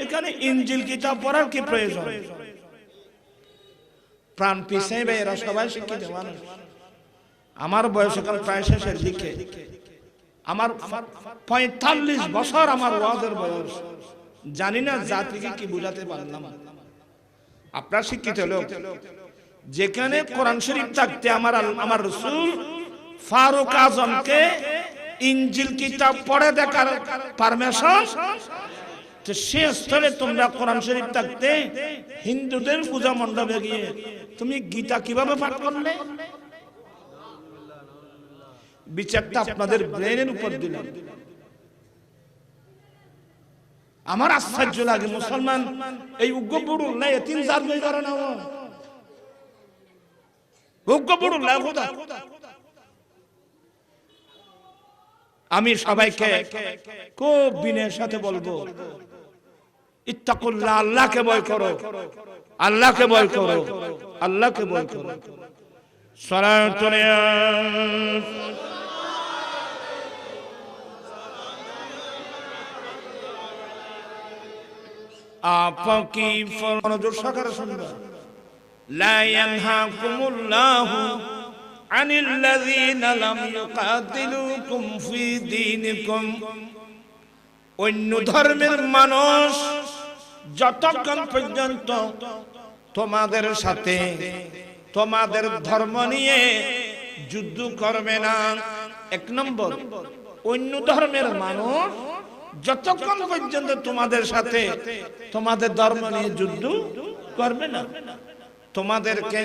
এখানে ইনজিল কিতাব পড়ার কি প্রয়োজন? প্রাণ পিছাই এরা সবাই শিক্ষিত মানুষ। আমার বয়স এখন প্রায় শেষের দিকে। আমার 45 বছর আমার ওয়াজের বয়স। জানি না জাতিকে কি বুঝাতে পারলাম। আপনারা শিক্ষিত লোক, যেখানে কোরআন শরীফ থাকতে আমার রাসূল ফারুক আজমকে ইনজিল কিতাব পড়ে দেখার পারমিশন, তো সে স্থলে তোমরা কোরআন শরীফ থাকতে হিন্দুদের পূজা মণ্ডপে গিয়ে তুমি গীতা কিভাবে পাঠ করলে? বিচারটা আপনাদের ব্রেনের উপর দিলাম। আমার আশ্চর্য লাগে, মুসলমান এই উগ্র বুড়ো না 3-4 করে না, আমি সবাইকে খুব বিনয়ের সাথে বলবো, ইত্তাকুল্লাহ, আল্লাহকে ভয় করো, আল্লাহকে ভয় করো, আল্লাহকে ভয় করো। সালাতুন আপকি মনোযোগ সহকারে শুনবা। লা ইয়ানহাকুমুল্লাহু আনিল্লাযীনা লাম ইউকাতিলুকুম ফি দীনিকুম, অন্য ধর্মের মানুষ যতক্ষণ পর্যন্ত তোমাদের সাথে তোমাদের ধর্ম নিয়ে যুদ্ধ করবে না। এক নম্বর, অন্য ধর্মের মানুষ যতক্ষণ পর্যন্ত তোমাদের সাথে তোমাদের ধর্ম নিয়ে যুদ্ধ করবে না, তোমাদেরকে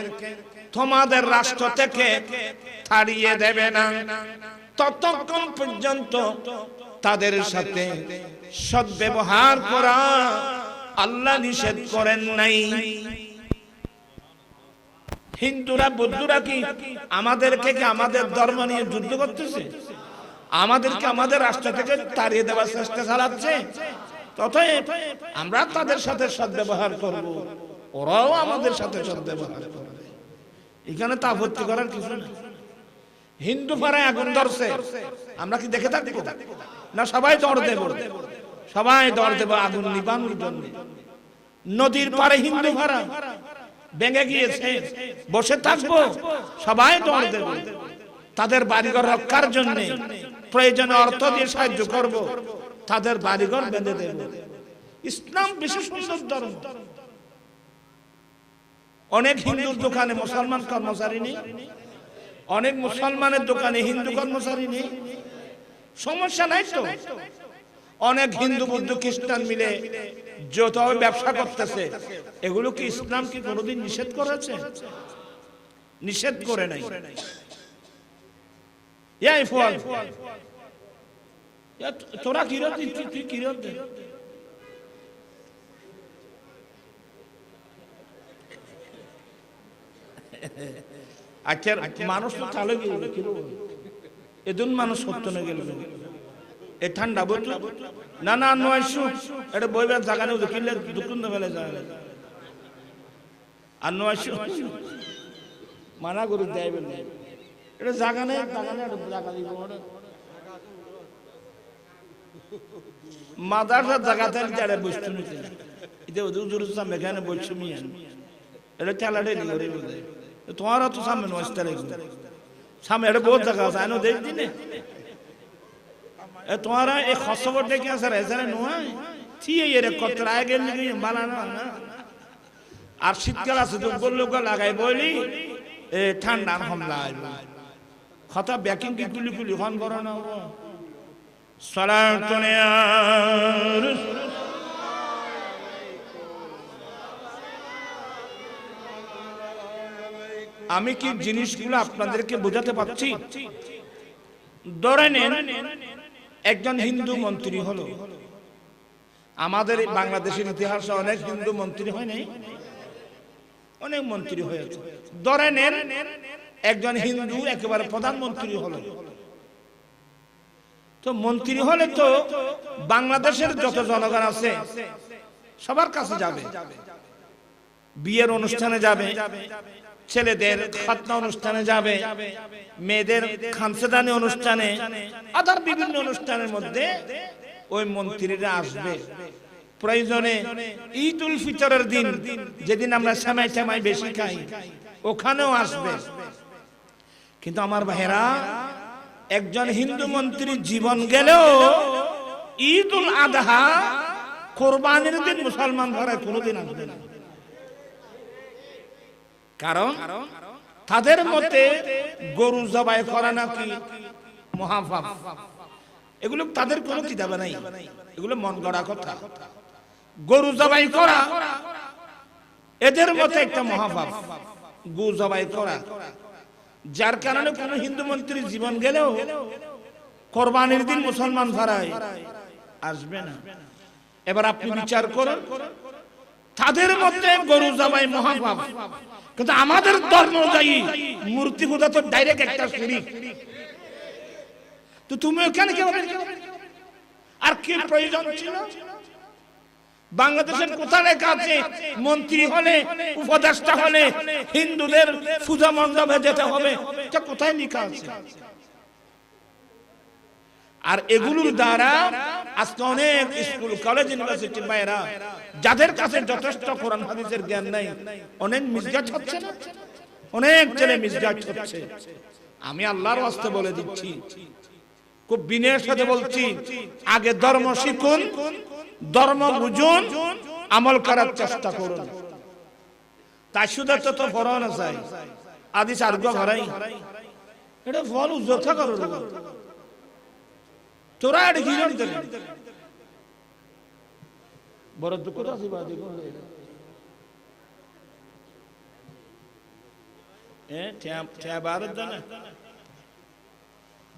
তোমাদের রাষ্ট্র থেকে তাড়িয়ে দেবে না, ততক্ষণ পর্যন্ত তাদের সাথে সদ্ব্যবহার করা আল্লাহ নিষেধ করেন নাই। হিন্দুরা বৌদ্ধরা কি আমাদেরকে কি আমাদের ধর্ম নিয়ে যুদ্ধ করতেছে? আমাদেরকে আমাদের রাষ্ট্র থেকে তাড়িয়ে দেওয়ার চেষ্টা চালাচ্ছে। ততএব আমরা তাদের সাথে সদ্ব্যবহার করব, ওরাও আমাদের সাথে সদ্ব্যবহার করবে। এখানে তা আপত্তি করার কিছু না। হিন্দু পাড়ায় আগুন ধরছে, আমরা কি দেখে থাকবো না? সবাই দৌড় দেব, সবাই দৌড় দেব আগুন নিবানোর জন্য। নদীর পাড়ে হিন্দু পাড়া ভেঙে গিয়েছে, বসে থাকবো? সবাই দৌড় দেব, তাদের বাড়িঘর রক্ষার জন্য প্রয়োজনে অর্থ দিয়ে সাহায্য করব, তাদের বাড়িঘর বেঁধে দেব। ইসলাম বিশেষ সুন্দর ধর্ম। অনেক হিন্দুর দোকানে মুসলমান কর্মচারী নেই, অনেক মুসলমানের দোকানে হিন্দু কর্মচারী নেই, সমস্যা নাই তো। অনেক হিন্দু বৌদ্ধ খ্রিস্টান মিলে যত ব্যবসা করতেছে, এগুলো কি ইসলাম কি কোনোদিন নিষেধ করেছে? নিষেধ করে নাই। তোরা কিরত তুই কিরত দে। আচ্ছা মানুষ তো চালে গেল, এদিন মানুষ সত্য না গেল, এ ঠান্ডা বলতো না না নয়শো এটা বইবার জায়গা নেই, কিনলে দুকুন্দ ফেলে যায় আর নয়শো মানা করে দেয় বলে এটা জায়গা নেই, জায়গা নেই, জায়গা দিব মাদারসার জায়গা থেকে যারা বসতে নিতে এটা ওদের সামনে এখানে বলছো মিয়ান এটা ঠেলাটে নিয়ে বলে তোমার তো সামনে নয়স্তা রেখে সামনে এটা বহুত জায়গা আছে আনো দেখ দিনে তোমারা এই খসবর ডেকে আছে এখানে নয় থিয়ে এরে কত রায় গেল বানানো না। আর শীতকাল আছে তো বললো লাগাই বলি এ ঠান্ডার হামলা কথা ব্যাকিং কি কুলি কুলি হন করো না। সালাতুনে আমি কি জিনিসগুলো আপনাদেরকে বোঝাতে পারছি? ধরে নেন একজন হিন্দু মন্ত্রী হলো, আমাদের বাংলাদেশের ইতিহাসে অনেক হিন্দু মন্ত্রী হয় নাই, অনেক মন্ত্রী হয়েছে। ধরে নেন একজন হিন্দু একেবারে প্রধানমন্ত্রী হলো, তো মন্ত্রী হলে তো বাংলাদেশের যত জনগণ আছে সবার কাছে যাবে, বিয়ের অনুষ্ঠানে যাবে, ছেলেদের খাতনা অনুষ্ঠানে যাবে, মেয়েদের খানসেদানি অনুষ্ঠানে, আদার বিভিন্ন অনুষ্ঠানের মধ্যে ওই মন্ত্রীরা আসবে। প্রয়োজনে ঈদ উল ফিতরের দিন যেদিন আমরা সেমাই টেমাই বেশি খাই ওখানেও আসবে। কিন্তু আমার ভাইরা একজন হিন্দু মন্ত্রীর জীবন গেলেও ঈদ উল আদহা কোরবানির দিন মুসলমান ঘরে কোনোদিন আসবে না। কারণ তাদের মতে গরু জবাই করা নাকি মহাপাপ, এগুলো তাদের কোনো কিতাবে নাই, এগুলো মন গড়া কথা। গরু জবাই করা এদের মতে একটা মহাপাপ, গু জবাই করা, যার কারণে কোন হিন্দু মন্ত্রীর জীবন গেলেও কোরবানির দিন মুসলমান ভাড়ায় আসবে না। এবার আপনি বিচার করুন তাদের মধ্যে গরু জবাই মহাপাপ, কিন্তু আমাদের ধর্ম অনুযায়ী মূর্তি পূজা তো ডাইরেক্ট একটা শিরক। তো তুমি ওখানে কেন? আর কি প্রয়োজন ছিল? বাংলাদেশের কোথায় লেখা আছে মন্ত্রী হলে উপদেষ্টা হলে হিন্দুদের পূজা মণ্ডপে যেতে হবে? এটা কোথায় লেখা আছে? আর এগুলোর দ্বারা আজকে অনেক স্কুল কলেজ ইউনিভার্সিটির ভাইরা যাদের কাছে যথেষ্ট কোরআন হাদিসের জ্ঞান নাই, অনেক মিসগাইড হচ্ছে না? অনেক ছেলে মিসগাইড হচ্ছে। আমি আল্লাহর ওয়াস্তে বলে দিচ্ছি, খুব বিনয়ের সাথে বলছি, আগে ধর্ম শিখুন, ধর্ম বুঝুন, আমল করার চেষ্টা করুন। তাই শুধু তো ফরন আছে আদি সার্গ ভরাই এটা ফল উজ্জ্বল করো তোরা এটা কি জানতে বড় দুঃখ আছে বাদি করে ভারত জানে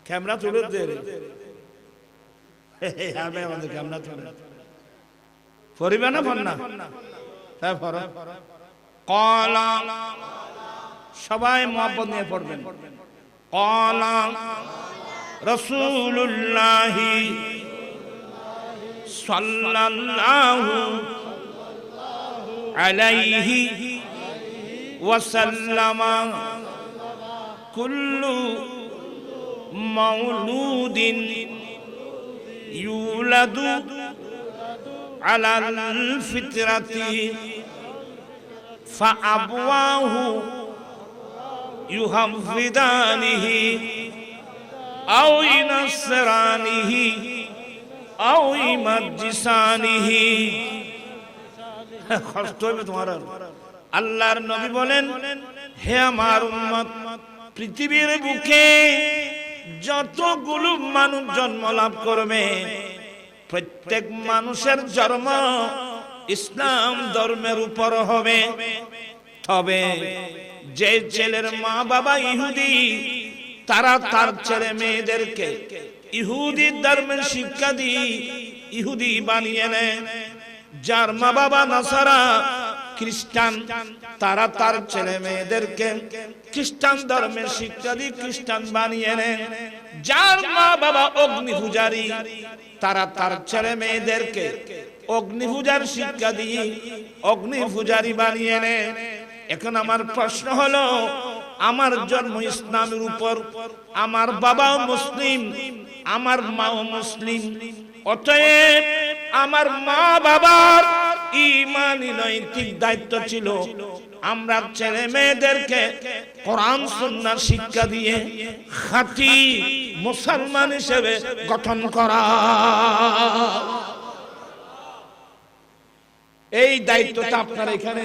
ক্যামেরা তুলে দে রে আমাদের ক্যামেরা তুলে ফরিবে না ফর না তাই ফর কলা সবাই মহব্বত নিয়ে পড়বেন। কলা রাসূলুল্লাহ সাল্লাল্লাহু আলাইহি ওয়াসাল্লাম কুল্লু মাউলুদিন ইউলাদু আলাল ফিতরাতি ফাআবওয়াহু ইউহাফিদানিহি আও ইনাসরানিহি আও ইমাজিসানিহি। কষ্ট হবে তোমার। আল্লাহর নবী বলেন, হে আমার উম্মত, পৃথিবীর বুকে যতগুলো মানুষ জন্ম লাভ করবে প্রত্যেক মানুষের জন্ম ইসলাম ধর্মের উপর হবে। তবে যে ছেলের মা বাবা ইহুদি, তারা তার ছেলে মেয়েদেরকে ইহুদি ধর্মের শিক্ষা দিয়ে ইহুদি বানিয়ে নেয়। যার মা বাবা নাসারা খ্রিস্টান, তারা তার ছেলে মেয়েদেরকে খ্রিস্টান ধর্মের শিক্ষা দিয়ে খ্রিস্টান বানিয়ে নেয়। যার মা বাবা অগ্নি পূজারী, তারা তার ছেলে মেয়েদেরকে অগ্নি পূজার শিক্ষা দিয়ে অগ্নি পূজারী বানিয়ে নেয়। এখন আমার প্রশ্ন হলো, আমার জন্ম ইসলামের উপর, আমার বাবাও মুসলিম, আমার মাও মুসলিম, অতএব আমার মা বাবার ঈমানি নৈতিক দায়িত্ব ছিল আমরা ছেলে মেয়েদেরকে কোরআন সুন্নাহর শিক্ষা দিয়ে খাঁটি মুসলমান হিসেবে গঠন করা। এই দায়িত্বটা আপনারা এখানে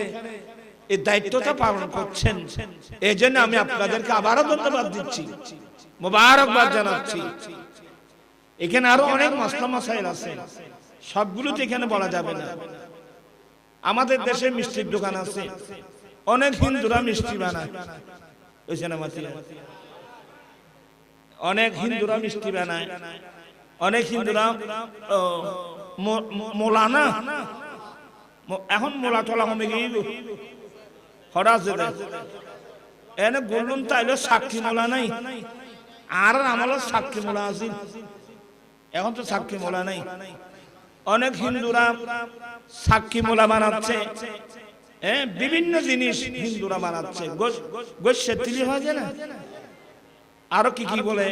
এই দায়িত্বটা পালন করছেন, এই জন্য আমি আপনাদেরকে আবারও ধন্যবাদ দিচ্ছি, মোবারকবাদ জানাচ্ছি। এখানে আরো অনেক মাসলা মাসাইল আছে, সবগুলো তো এখানে বলা যাবে না। আমাদের দেশে মিষ্টির দোকান আছে, অনেক হিন্দুরা মিষ্টি বানায়, অনেক হিন্দুরা মিষ্টি বানায়, অনেক হিন্দুরা মোলা না, এখন মোলা টলা কমে গিয়ে হঠাৎ এনে বললাম তাইলে সাক্ষী মোলা নাই, আর আমার সাক্ষী মোলা আছে, এখন তো সাক্ষী মোলা নাই। অনেক হিন্দুরা সাক্ষী মোলা বানাচ্ছে, বিভিন্ন জিনিস হিন্দুরা বানাচ্ছে, গোস্বে তিলি হয় না, আরো কি কি বলে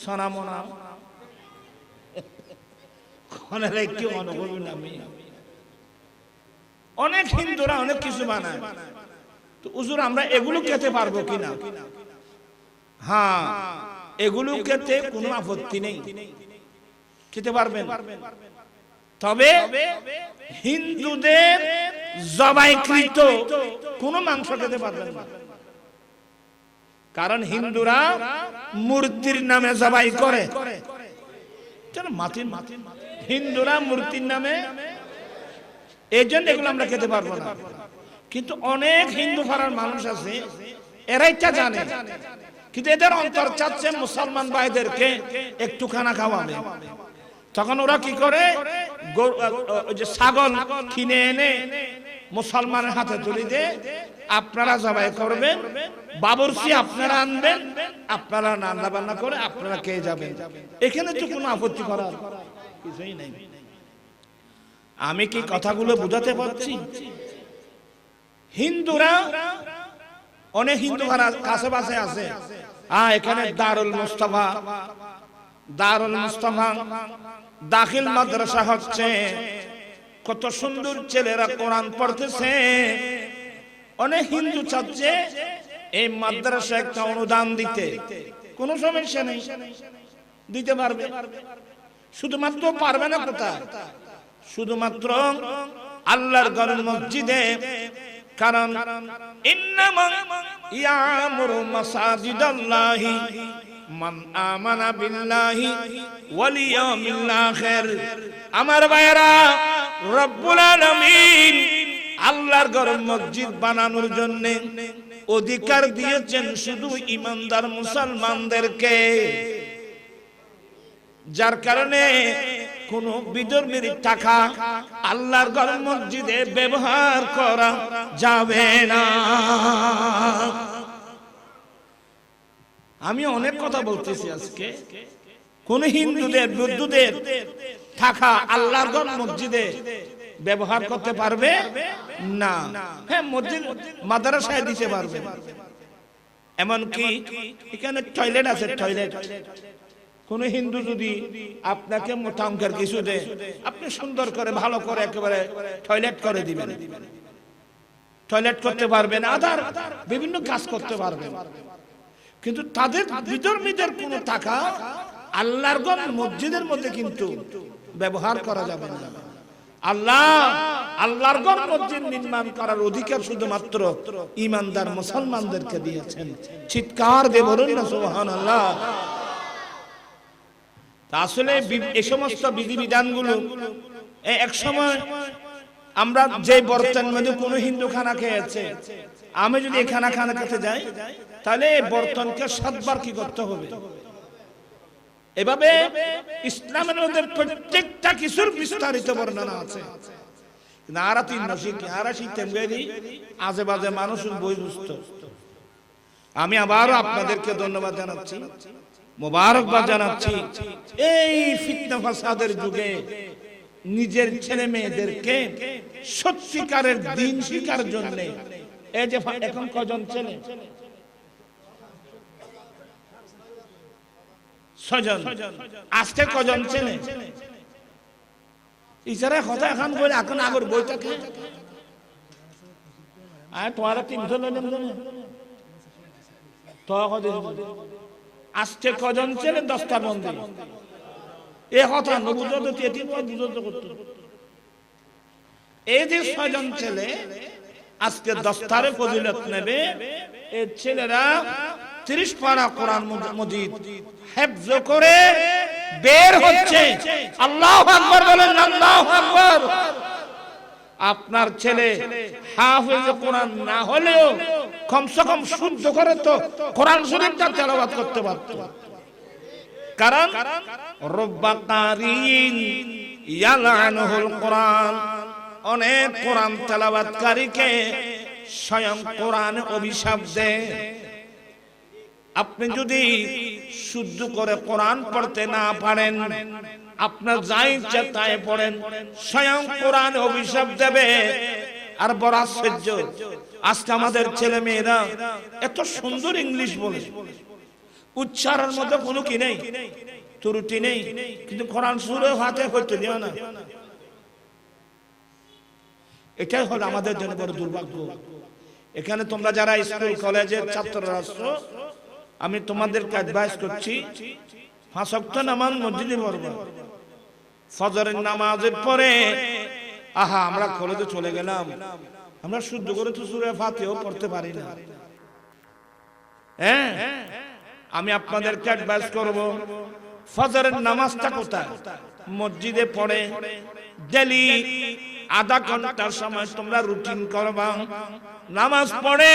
সোনা মোনা, কি মনে করবেন আমি, অনেক হিন্দুরা অনেক কিছু বানায়। তো হুজুর আমরা এগুলো খেতে পারবো কিনা? হ্যাঁ, এগুলো খেতে কোনো আপত্তি নেই, খেতে পারবেন। তবে হিন্দুদের জবাইকৃত কোনো মাংস খেতে পারবেন না, কারণ হিন্দুরা মূর্তির নামে জবাই করে। হিন্দুরা মূর্তির নামে, এই জন্য এগুলো আমরা খেতে পারবো না। কিন্তু অনেক হিন্দু পাড়ার মানুষ আছে, এরাই তা জানে, কিন্তু এদের অন্তর চাচ্ছে মুসলমান ভাইদেরকে একটু খানা খাওয়াবে। তখন ওরা কি করে, ছাগল কিনে এনে মুসলমানের হাতে তুলে দিয়ে আপনারা জবাই করবেন, বাবুর্চি আপনারা আনবেন, আপনারা রান্না বান্না করে আপনারা খেয়ে যাবেন। এখানে তো কোনো আপত্তি করার কিছুই নেই। আমি কি কথাগুলো বুঝাতে পারছি? হিন্দুরা অনেক হিন্দু কাছে পাশে আছে। এখানে দারুল মুস্তাফা দাখিল মাদ্রাসা হচ্ছে, কত সুন্দর ছেলেরা কোরআন পড়তেছে। অনেক হিন্দু চাচ্ছে এই মাদ্রাসা একটা অনুদান দিতে, কোনো সমস্যা নেই, দিতে পারবে। শুধুমাত্র পারবে না কোথায়? শুধুমাত্র আল্লাহর ঘর মসজিদে। কারণ ইন্নামা ইয়ামুরু মাসাজিদাল্লাহি মান আমানা বিল্লাহি ওয়াল ইয়াউমিল আখির। আমার ভাইরা, রব্বুল আলামিন আল্লাহর ঘর মসজিদ বানানোর জন্য অধিকার দিয়েছেন শুধু ঈমানদার মুসলমানদেরকে। যার কারণে কোন বিধর্মীর টাকা আল্লাহর ঘর মসজিদে ব্যবহার করা যাবে না। আমি অনেক কথা বলতেছি আজকে। কোন হিন্দুদের বৌদ্ধদের টাকা আল্লাহর ঘর মসজিদে ব্যবহার করতে পারবে না। হ্যাঁ, মসজিদ মাদ্রাসায় দিতে পারবে। এমনকি এখানে টয়লেট আছে, টয়লেট। কোন হিন্দু যদি আপনাকে মোটা অঙ্কের কিছু দেয়, আপনি সুন্দর করে ভালো করে একেবারে টয়লেট করে দিবেন, টয়লেট করতে পারবেন, আদার বিভিন্ন কাজ করতে পারবেন। কিন্তু তাদের বিধর্মীদের কোনো টাকা আল্লাহর ঘর মসজিদের মধ্যে কিন্তু ব্যবহার করা যাবে না। আল্লাহর ঘর মসজিদ নির্মাণ করার অধিকার শুধুমাত্র ঈমানদার মুসলমানদেরকে দিয়েছেন। চিৎকার দিয়ে বলুন না সুবহানাল্লাহ। আসলে এই সমস্ত বিধিবিধানগুলো এক সময় আমরা যে বর্তমানের মধ্যে কোনো হিন্দু খানা খেয়েছে, আমি যদি এই খানা খেতে যাই, তাহলে এই বর্তনকে 7 বার কি করতে হবে। এভাবে ইসলামের মধ্যে প্রত্যেকটা কিছুর বিস্তারিত বর্ণনা আছে। আজে বাজে মানুষ বই বুঝত। আমি আবারও আপনাদেরকে ধন্যবাদ জানাচ্ছি, মোবারকবাদ জানাচ্ছি। এই ফিতনা ফাসাদের যুগে নিজের ছেলে মেয়েদেরকে সত্যিকারের দিন শিক্ষার জন্য, এই যে এখন কজন ছেলে, 6 জন, আজকে কজন ছেলে ইসারা কথা এখন বলে এখন আগর বইটাকে তোমারা 300 তো আজকে কজন ছেলে 10টা বন্দী। এ কথা নবুজত করত। এই যে 6 জন ছেলে আজকে 10টারে ফজিলত নেবে, এই ছেলেরা 30 পারা কোরআন মজিদ হিফজ করে বের হচ্ছে। আল্লাহু আকবার বলেন, আল্লাহু আকবার। আপনার ছেলে হাফেজ কোরআন না হলেও কমসে কম শুদ্ধ করে তো কোরআন শরীফটা তেলাওয়াত করতে পারত। কারণ রব্বা কারিন ইয়ালানুল কোরআন, অনেক কোরআন তেলাওয়াতকারীকে স্বয়ং কোরআন অভিশাপ দেয়। আপনি যদি শুদ্ধ করে কোরআন পড়তে না পারেন, আপনার যা ইচ্ছা তাই পড়েন, স্বয়ং কোরআন অভিশাপ দেবে। আর বড় আশ্চর্য, আজকে আমাদের ছেলে মেয়েরা এত সুন্দর ইংলিশ বলে, উচ্চারণের মধ্যে কোনো কি নেই, ত্রুটি নেই, কিন্তু কোরআন সূরা হাতে করতে দিও না। এটাই হলো আমাদের জন্য বড় দুর্ভাগ্য। এখানে তোমরা যারা স্কুল কলেজের ছাত্ররা আছো, আমি তোমাদেরকে অ্যাডভাইস করছি, 5 ওয়াক্ত নামাজ মসজিদে পড়বা। ফজরের নামাজের পরে আমরা কলেজে চলে গেলাম, আমরা শুদ্ধ করে তো সূরা ফাতিহাও পড়তে পারি না। হ্যাঁ, আমি আপনাদেরকে অ্যাডভাইস করব, ফজরের নামাজটা কোথায়? মসজিদে পড়ে ডেলি আধা ঘন্টার সময় তোমরা রুটিন করবা। নামাজ পড়ে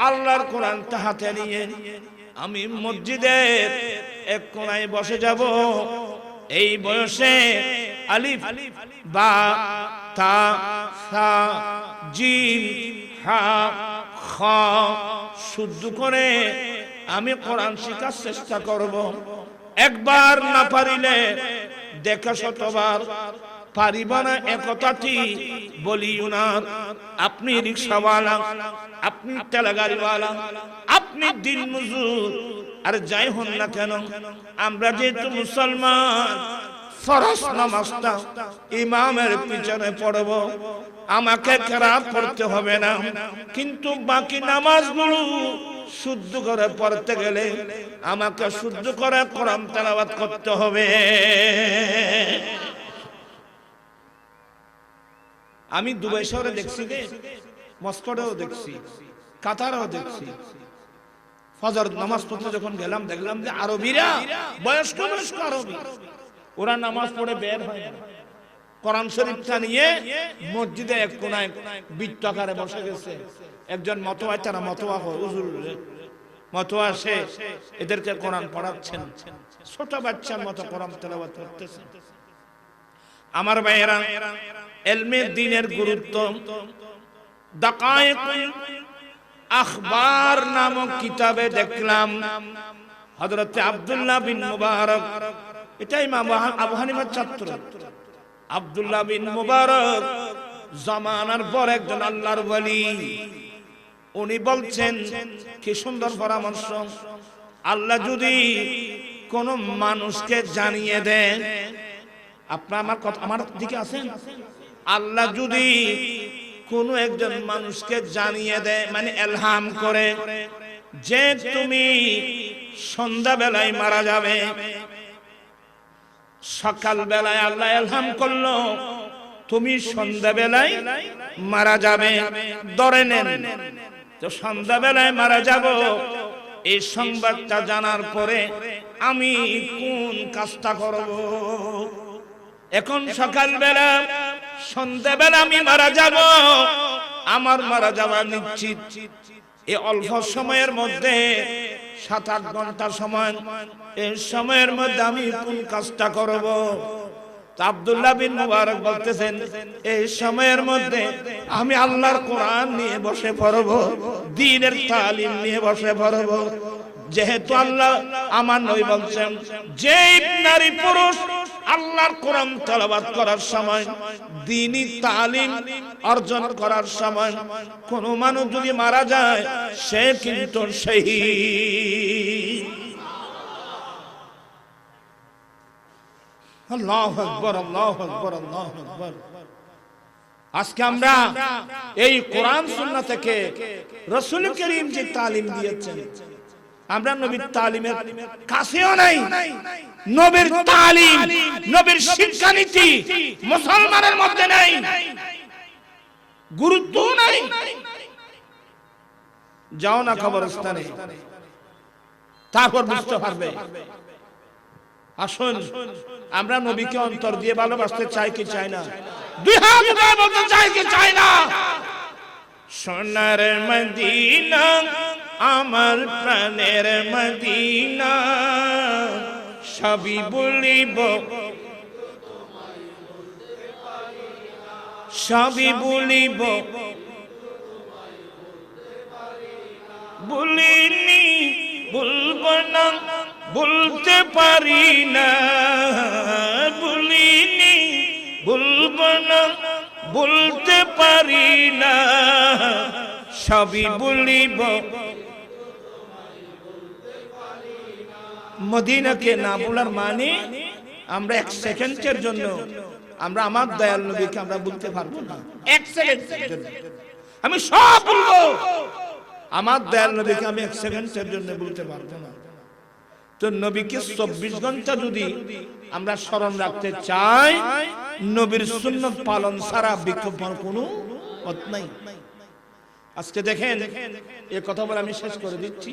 আল্লাহর কোরআনটা হাতে নিয়ে আমি মসজিদের এক কোণায় বসে যাব। এই বয়সে আলিফ বা তা সা জিম হা খ শুদ্ধ করে আমি কোরআন শেখার চেষ্টা করব। একবার না পারিলে দেখা শতবার, পারিব না একথাটি বলিও না। আপনি রিক্সাওয়ালা, আপনি ঠেলাগাড়িওয়ালা, আপনি দিন মজুর, আর যাই হন না কেন, আমরা যেহেতু মুসলমান, ফরজ নামাজটা ইমামের পিছনে পড়ব, আমাকে কেরাত পড়তে হবে না। কিন্তু বাকি নামাজগুলো শুদ্ধ করে পড়তে গেলে আমাকে শুদ্ধ করে কোরআন তেলাওয়াত করতে হবে। আমি দুবাই শহরে দেখছি, মস্কোতেও দেখছি, কাতারেও দেখছি। ফজর নামাজ পড়তে যখন গেলাম, দেখলাম যে আরবিরা, বয়স্ক বয়স্ক আরবি, ওরা নামাজ পড়ে বের হয় না, কোরআন শরীফটা নিয়ে মসজিদে এক কোনায় বৃত্তাকারে বসে গেছে। একজন মতোয়া, তারা মতোয়া হয়, হুজুর মতোয়া, সে এদেরকে কোরআন পড়াচ্ছেন, ছোট বাচ্চার মতো কোরআন তেলাওয়াত করতেছেন। আমার ভাইয়েরা, ইলমে দ্বীনের গুরুত্ব দাকায়েকুল আখবার নামক কিতাবে দেখলাম হযরত আব্দুল্লাহ বিন মুবারক, এটা ইমাম আবু হানিফার ছাত্র, আব্দুল্লাহ বিন মুবারক জামানার পর একজন আল্লাহর ওয়ালি। উনি বলছেন, কি সুন্দর পরামর্শ, আল্লাহ যদি কোন মানুষকে জানিয়ে দেন, আপনার আমার কথা আমার দিকে আছেন, আল্লাহ যদি কোন একজন মানুষকে জানিয়ে দেয়, মানে ইলহাম করে যে তুমি সন্ধ্যা বেলায় মারা যাবে, সকাল বেলায় আল্লাহ ইলহাম করলো তুমি সন্ধ্যা বেলায় মারা যাবে, ধরে নেন তো সন্ধ্যা বেলায় মারা যাব, এই সংবাদটা জানার পরে আমি কোন কাজটা করব? এখন সকাল বেলা, সন্ধ্যা বেলা আমি মারা যাব, আমার মারা যাওয়া নিশ্চিত। এই অল্প সময়ের মধ্যে 7-8 ঘন্টা সময়, এই সময়ের মধ্যে আমি কোন কাজটা করব? আব্দুল্লাহ বিন মুবারক বলতেছেন, এই সময়ের মধ্যে আমি আল্লাহর কোরআন নিয়ে বসে পড়ব, দ্বীনের তালিম নিয়ে বসে পড়ব। যেহেতু আল্লাহ আমার নবী বলছেন, যে নারী পুরুষ আল্লাহর কোরআন তেলাওয়াত করার সময়, দ্বীনি তালিম অর্জন করার সময় কোন মানুষ যদি মারা যায়, সে কিন্তু শহীদ। আল্লাহু আকবার, আল্লাহু আকবার, আল্লাহু আকবার। আজকে আমরা এই কোরআন সুন্নাহ থেকে রাসূল করিম যে তালিম দিয়েছেন, আমরা নবীর তালিমের কাছেও নাই। নবীর তালিম, নবীর শিক্ষানীতি মুসলমানের মধ্যে নাই, গুরুত্ব নাই। যাও না কবরস্থানে, তারপর বুঝতে পারবে। আসুন, আমরা নবীকে অন্তর দিয়ে ভালোবাসতে চাই কি চাই না? দুই হাত উঠায় বলতে চাই কি চাই না? সোনার মদিনা, আমার প্রাণের মদিনা, সবই বলিব, সবই বলিব, বলিনি বলবো না, বলতে পারি না, বলিনি বলবো না, বলতে পারি না, সবই বলিব। মদিনাকে না বলার মানে আমরা 1 সেকেন্ডের জন্য আমরা আমার দয়াল নবীকে আমরা বলতে পারবো না। 1 সেকেন্ডের জন্য আমি সব বলবো, আমার দয়াল নবীকে আমি 1 সেকেন্ডের জন্য বলতে পারবো না। তো নবীকে 24 ঘন্টা যদি আমরা স্মরণ রাখতে চাই, নবীর সুন্নাত পালন ছাড়া বিকল্প কোনো পথ নাই। আজকে দেখেন, এই কথা বলে আমি শেষ করে দিচ্ছি।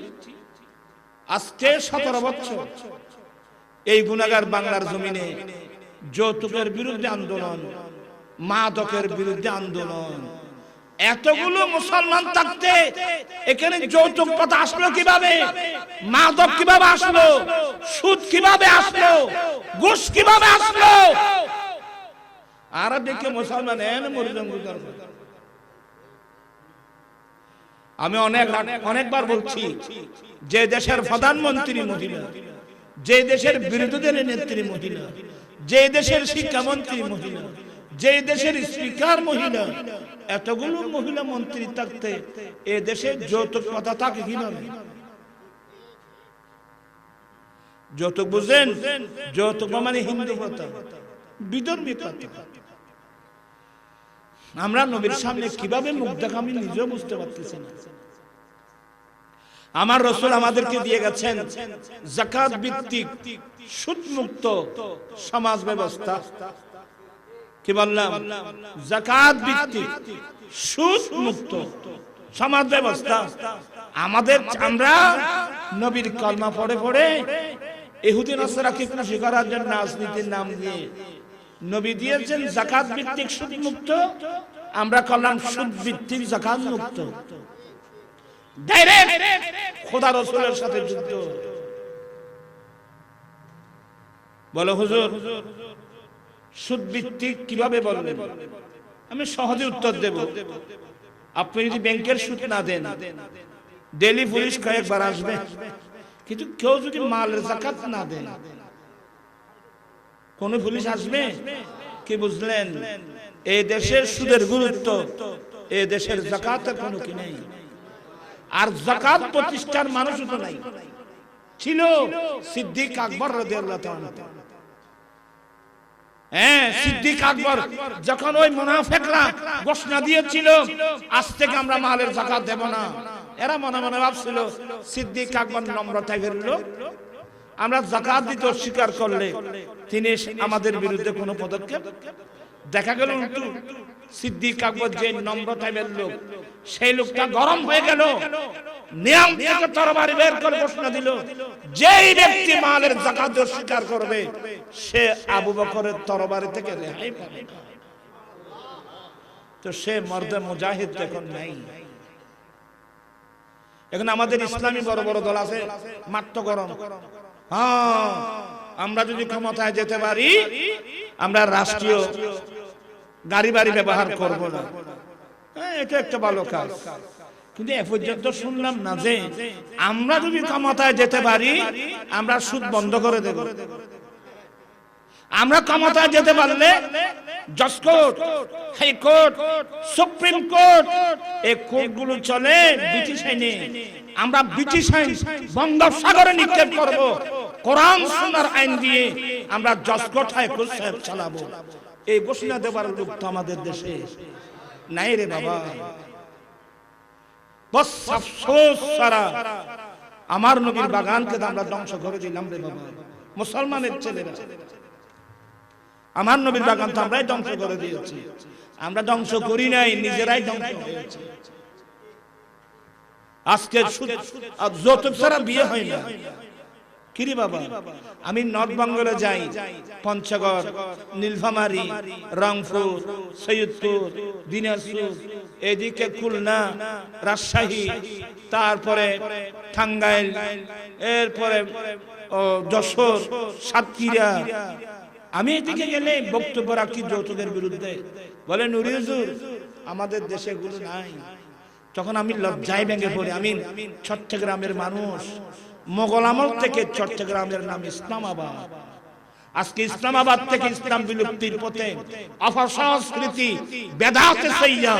আজকে 17 বছর এই গুনাহগার বাংলার জমিনে যৌতুকের বিরুদ্ধে আন্দোলন, মাদকের বিরুদ্ধে আন্দোলন, এতগুলো মুসলমান থাকতে এখানে যৌতুক কথা আসলো কিভাবে? মাদক কিভাবে আসলো? সুদ কিভাবে আসলো? ঘুষ কিভাবে আসলো? আর দেখে মুসলমান এনে মরজম গুজার আমি অনেকবার বলছি, যে দেশের প্রধানমন্ত্রী মহিলা, যে দেশের বিরোধী দলের নেত্রী মহিলা, যে দেশের শিক্ষামন্ত্রী মহিলা, যে দেশের স্পিকার মহিলা, এতগুলো মহিলা মন্ত্রী থাকতে এ দেশে যৌতুক প্রথা থাকে কিভাবে? যৌতুক বুঝেন? যৌতুক মানে হিন্দু প্রথা, বিধর্মী প্রথা। আমরা নবীর সামনে কিভাবে মুখ দেখা আমি নিজেও বুঝতে পারতেছি না। আমার রাসূল আমাদেরকে দিয়ে গেছেন যাকাত ভিত্তিক সুদ মুক্ত সমাজ ব্যবস্থা। কি বললাম? যাকাত ভিত্তিক সুদ মুক্ত সমাজ ব্যবস্থা। আমরা নবীর কলমা পড়ে পড়ে ইহুদি নাসারাকে খুশি করার জন্য রাজনীতির নাম দিয়ে নবী দিয়েছেন যাকাত ভিত্তিক সুদ মুক্ত, আমরা করলাম সুদ ভিত্তিক যাকাত মুক্ত। ডাইরেক্ট খোদা রাসূলের সাথে যুদ্ধ। বলো হুজুর সুদ ভিত্তিক কিভাবে বলবেন? আমি সহজে উত্তর দেব। আপনি যদি ব্যাংকের সুদ না দেন, ডেলি পুলিশ কয়েকবার আসবে, কিন্তু কেউ যদি মালের যাকাত না দেন, কোন পুলিশ আসবে? কি বুঝলেন? এই দেশের সুদের গুরুত্ব, এই দেশের যাকাতের কোনো কি নেই। আর যাকাত প্রতিষ্ঠার মানুষও তো নাই। ছিল সিদ্দিক আকবর রাদিয়াল্লাহু তাআলা। হ্যাঁ, সিদ্দিক আকবর যখন ওই মুনাফিকরা ঘোষণা দিয়েছিল আজ থেকে আমরা মালের যাকাত দেব না, এরা মনে মনে ভাবছিল সিদ্দিক আকবর নম্রতার লোক, আমরা যাকাত দিতে অস্বীকার করলে তিনি আমাদের বিরুদ্ধে কোনো পদক্ষেপ। দেখা গেল উল্টো, সিদ্দিক আকবর যে নম্রতার লোক, সেই লোকটা গরম হয়ে গেল, নিয়ম থেকে তরবারি বের করে ঘোষণা দিল, যেই ব্যক্তি মালের যাকাত অস্বীকার করবে সে আবু বকরের তরবারি থেকে রেহাই পাবে। তো সে মর্দে মুজাহিদ এখন নাই। এখন আমাদের ইসলামী বড় বড় দল আছে, মাত্র গরম। হ্যাঁ, আমরা যদি ক্ষমতায় যেতে পারি আমরা রাষ্ট্রীয় গাড়ি বাড়ি ব্যবহার করব না। হ্যাঁ, এটা একটা ভালো কাজ, কিন্তু এ পর্যন্ত শুনলাম না যে আমরা যদি ক্ষমতায় যেতে পারি আমরা সুদ বন্ধ করে দেব। আমরা ক্ষমতায় যেতে পারলে জজ কোর্ট, হাইকোর্ট, সুপ্রিম কোর্ট, এই কোর্টগুলো চলে ব্রিটিশ আইনে। আমরা ব্রিটিশ আইন বঙ্গোপসাগরে নিক্ষেপ করব, কোরআন সুন্নাহর আইন দিয়ে আমরা জজ কোর্ট, হাইকোর্ট সাহেব চালাবো। এই ঘোষণা দেবার লোক তো আমাদের দেশে নাই রে বাবা। বস আফসোস সারা আমার নবীর বাগানকে আমরা ধ্বংস করে দিলাম রে বাবা। মুসলমানের ছেলেরা আমার নবীর বাগান তো আমরাই ধ্বংস করে দিয়েছি। আমরা ধ্বংস করি নাই, নিজেরাই ধ্বংস হয়েছে। আজকে যৌতুক ছাড়া বিয়ে হয় না। কিরে বাবা, আমি নর্থ বেঙ্গলে যাই, পঞ্চগড়, নীলফামারী, রংপুর, সৈয়দপুর, দিনাজপুর, এদিকে খুলনা, রাজশাহী, তারপরে টাঙ্গাইল, এরপরে যশোর, সাতক্ষীরা। আমি এদিকে গেলে বক্তব্য রাখি যৌতুকের বিরুদ্ধে। বলে নুরি হুজুর আমাদের দেশে এগুলো নাই। তখন আমি লজ্জায় ভেঙে পড়ি। আমি চট্টগ্রামের মানুষ, মোগল আমল থেকে চট্টগ্রামের নাম ইসলামাবাদ। আজকে ইসলামাবাদ থেকে ইসলাম বিলুপ্তির পথে অপসংস্কৃতি বেদাতে সাইয়া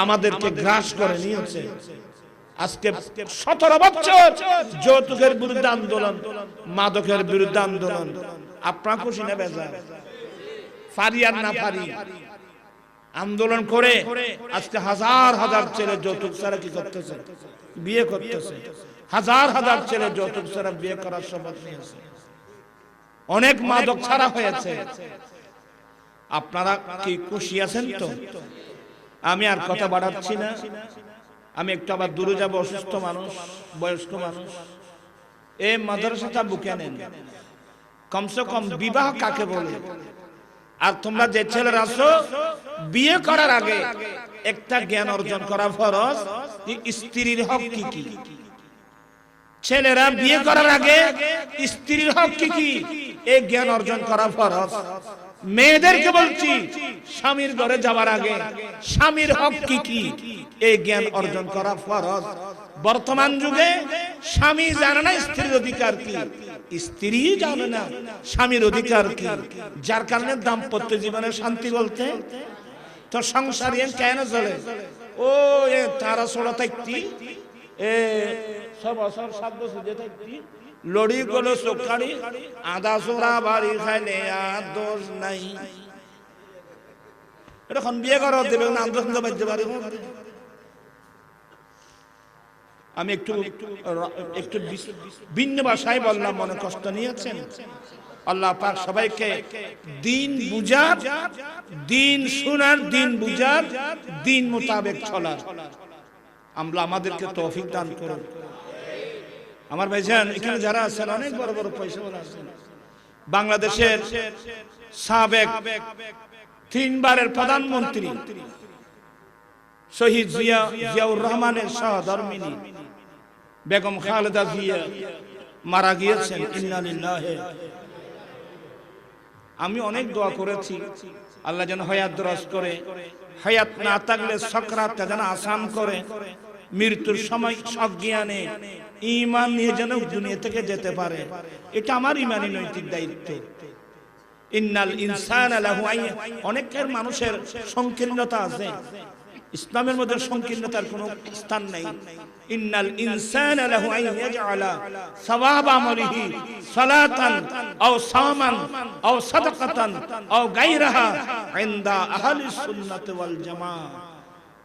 আমাদেরকে গ্রাস করে নিয়েছে। আজকে 17 বছর যৌতুকের বিরুদ্ধে আন্দোলন, মাদকের বিরুদ্ধে আন্দোলন। আপনারা খুশি না বেজার? পারি আর না পারি আন্দোলন করে আজকে হাজার হাজার ছেলে যৌতুক ছাড়া কি করতেছে? বিয়ে করতেছে। হাজার হাজার ছেলে যৌতুক ছাড়া বিয়ে করার শপথ নিয়েছে। অনেক মাদক ছাড়া হয়েছে। আপনারা কি খুশি আছেন তো? আমি আর কথা বাড়াচ্ছি না। আমি একটু আবার দূরে যাব। অসুস্থ মানুষ, বয়স্ক মানুষ, এই মাদ্রাসাটা বুকে নেন। কমসে কম বিবাহ কাকে বলে? আর তোমরা যে ছেলেরা আছো, বিয়ে করার আগে একটা জ্ঞান অর্জন করা ফরজ, স্ত্রীর হক কি কি। ছেলেরা বিয়ে করার আগে স্ত্রীর হক কি কি এই জ্ঞান অর্জন করা ফরজ। মেয়েদেরকে বলছি স্বামীর ঘরে যাওয়ার আগে স্বামীর হক কি কি এই জ্ঞান অর্জন করা ফরজ। বর্তমান যুগে স্বামী জানে না স্ত্রীর অধিকার কি, স্ত্রী জানে না স্বামীর অধিকার কি, যার কারণে দাম্পত্য জীবনে শান্তি বলতে তো সংসার কেন চলে। ও এ তারা ছোড়া থাকতি এ সব অসর শব্দ সুজে থাকতি লড়ি গলো চোখাড়ি আদা চোরা বাড়ি খাইলে আর দোষ নাই। এখন বিয়ে করা দেবে না আন্দোলন বাজতে পারে। আমি একটু ভিন্ন ভাষায় বললাম, মনে কষ্ট নিয়েছেন। আল্লাহ পাক সবাইকে দিন বুঝার, দিন শোনার, দিন বুঝার, দিন মোতাবেক চলার আমরা আমাদেরকে তৌফিক দান করুন। আমার ভাইজান এখানে যারা আছেন অনেক বড় বড় পয়সাওয়ালা আছেন। বাংলাদেশের সাবেক 3 বারের প্রধানমন্ত্রী শহীদ জিয়াউর রহমানের সহধর্মিনী বেগম খালেদা জিয়া মারা গিয়েছেন। ইন্না লিল্লাহি। আমি অনেক দোয়া করেছি আল্লাহ যেন হায়াত দরাজ করে, হায়াত না থাকলে সাকরাতটা যেন আসান করে, মৃত্যুর সময় সজ্ঞানে ঈমান নিয়ে যেন দুনিয়া থেকে যেতে পারে। এটা আমার ঈমানি নৈতিক দায়িত্ব। ইন্নাল ইনসানা লাহু অনেকের মানুষের সংকীর্ণতা আছে, ইসলামের মধ্যে সংকীর্ণতার কোনো স্থান নেই। ইন্নাল ইনসানা লাহু আন ইয়াজআলা সাওয়াব আমলিহি সালাতান আও সামান আও সাদাকাতান আও গায়রাহা ইনদা আহলিস সুন্নাতি ওয়াল জামাআহ।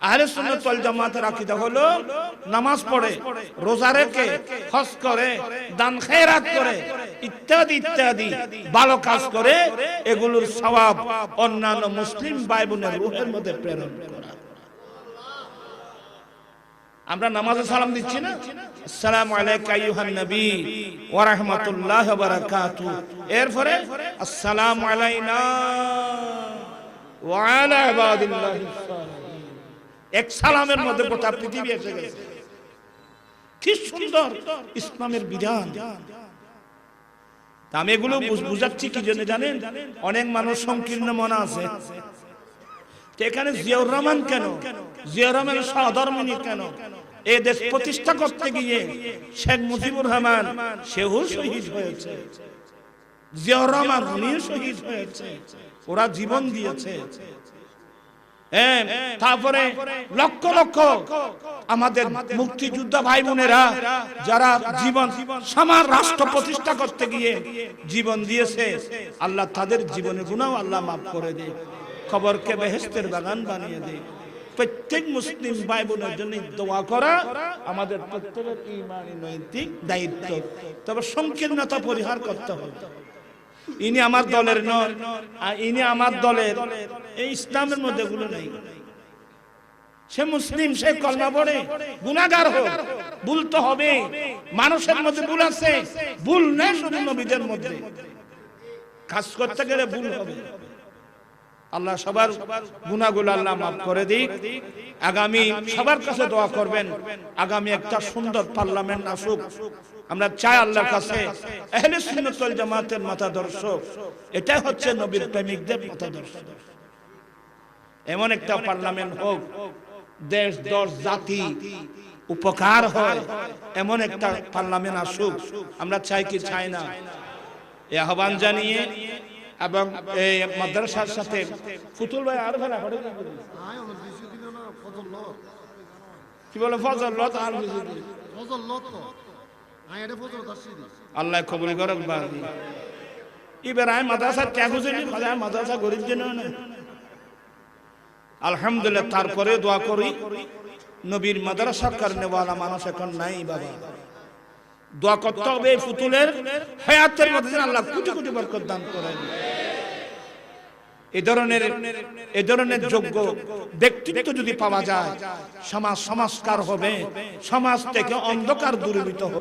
আহলে সুন্নাত ওয়াল জামাতের আকীদা হলো নামাজ পড়ে, রোজা রেখে, হজ করে, দান খেরাত করে, ইত্যাদি ইত্যাদি ভালো কাজ করে এগুলোর সওয়াব অন্যান্য মুসলিম ভাই বোনের রূহের মধ্যে প্রেরণ করা। আমরা নামাজে সালাম দিচ্ছি না, আসসালামু আলাইকা আইয়ুহান নবী ওয়া রাহমাতুল্লাহি ওয়া বারাকাতুহু, এরপরে আসসালামু আলাইনা ওয়া আলা ইবাদিল্লাহিস সালিহিন। এক সালামের মধ্যে গোটা পৃথিবী এসে গেছে। কি সুন্দর ইসলামের বিধান। আমি এগুলো বুঝাচ্ছি কি জন্য জানেন? অনেক মানুষ সংকীর্ণ মনে আছে। এখানে জিয়াউর রহমান কেন, জিয়াউর রহমানের সহধর্মিনী কেন? এই দেশ প্রতিষ্ঠা করতে গিয়ে শেখ মুজিবুর রহমান সেও শহীদ হয়েছে, জিয়াউর রহমান উনিও শহীদ হয়েছে, ওরা জীবন দিয়েছে। তারপরে লক্ষ লক্ষ আমাদের মুক্তিযোদ্ধা ভাই বোনেরা যারা জীবন সমাজ রাষ্ট্র প্রতিষ্ঠা করতে গিয়ে জীবন দিয়েছে, আল্লাহ তাদের জীবনের গুনাহ আল্লাহ মাফ করে দেয়, কবরকে বেহেশতের বাগান বানিয়ে দেয়। প্রত্যেক মুসলিম ভাই বোনের জন্য দোয়া করা আমাদের প্রত্যেকের ঈমানি নৈতিক দায়িত্ব। তবে সংকীর্ণতা পরিহার করতে হবে। ইনি আমার দলের নন, ইনি আমার দলের, এই ইসলামের মধ্যে গুলো নেই। সে মুসলিম, সে কলমা পড়ে, গুনাহগার হোক, ভুল তো হবে। মানুষের মধ্যে ভুল আছে, ভুল নেই শুধু নবীদের মধ্যে। কাজ করতে গেলে ভুল হবে। আল্লাহ সবার গুনাহগুলো আল্লাহ মাফ করে দিক। আগামী সবার কাছে দোয়া করবেন, আগামী একটা সুন্দর পার্লামেন্ট আসুক। আমরা চাই আল্লাহর কাছে আহলে সুন্নাত ওয়াল জামাতের মতাদর্শ, এটাই হচ্ছে নবীর প্রেমিকদের মতাদর্শ। এমন একটা পার্লামেন্ট হোক, দেশ দশ জাতি উপকার হয়, এমন একটা পার্লামেন্ট আসুক। আমরা চাই কি চাই না? এই আহ্বান জানিয়ে এবং এই মাদ্রাসার সাথে ফুতুল ভাই আর ভাড়া করে কি বলে ফজল লত আর আল্লাহ কবুল করুক। বাদি এবার আমি মাদ্রাসা ত্যাগ বুঝিনি, মাদ্রাসা গরিব জন না। আলহামদুলিল্লাহ, তারপরে দোয়া করি নবীর মাদ্রাসা কারণেওয়ালা মানুষ এখন নাই বাবা। দোয়া করতে হবে ফুতুলের হায়াতের মধ্যে আল্লাহ কোটি কোটি বরকত দান করেন। এই ধরনের যোগ্য ব্যক্তিত্ব যদি পাওয়া যায়, সমাজ সংস্কার হবে, সমাজ থেকে অন্ধকার দূরীভূত হবে।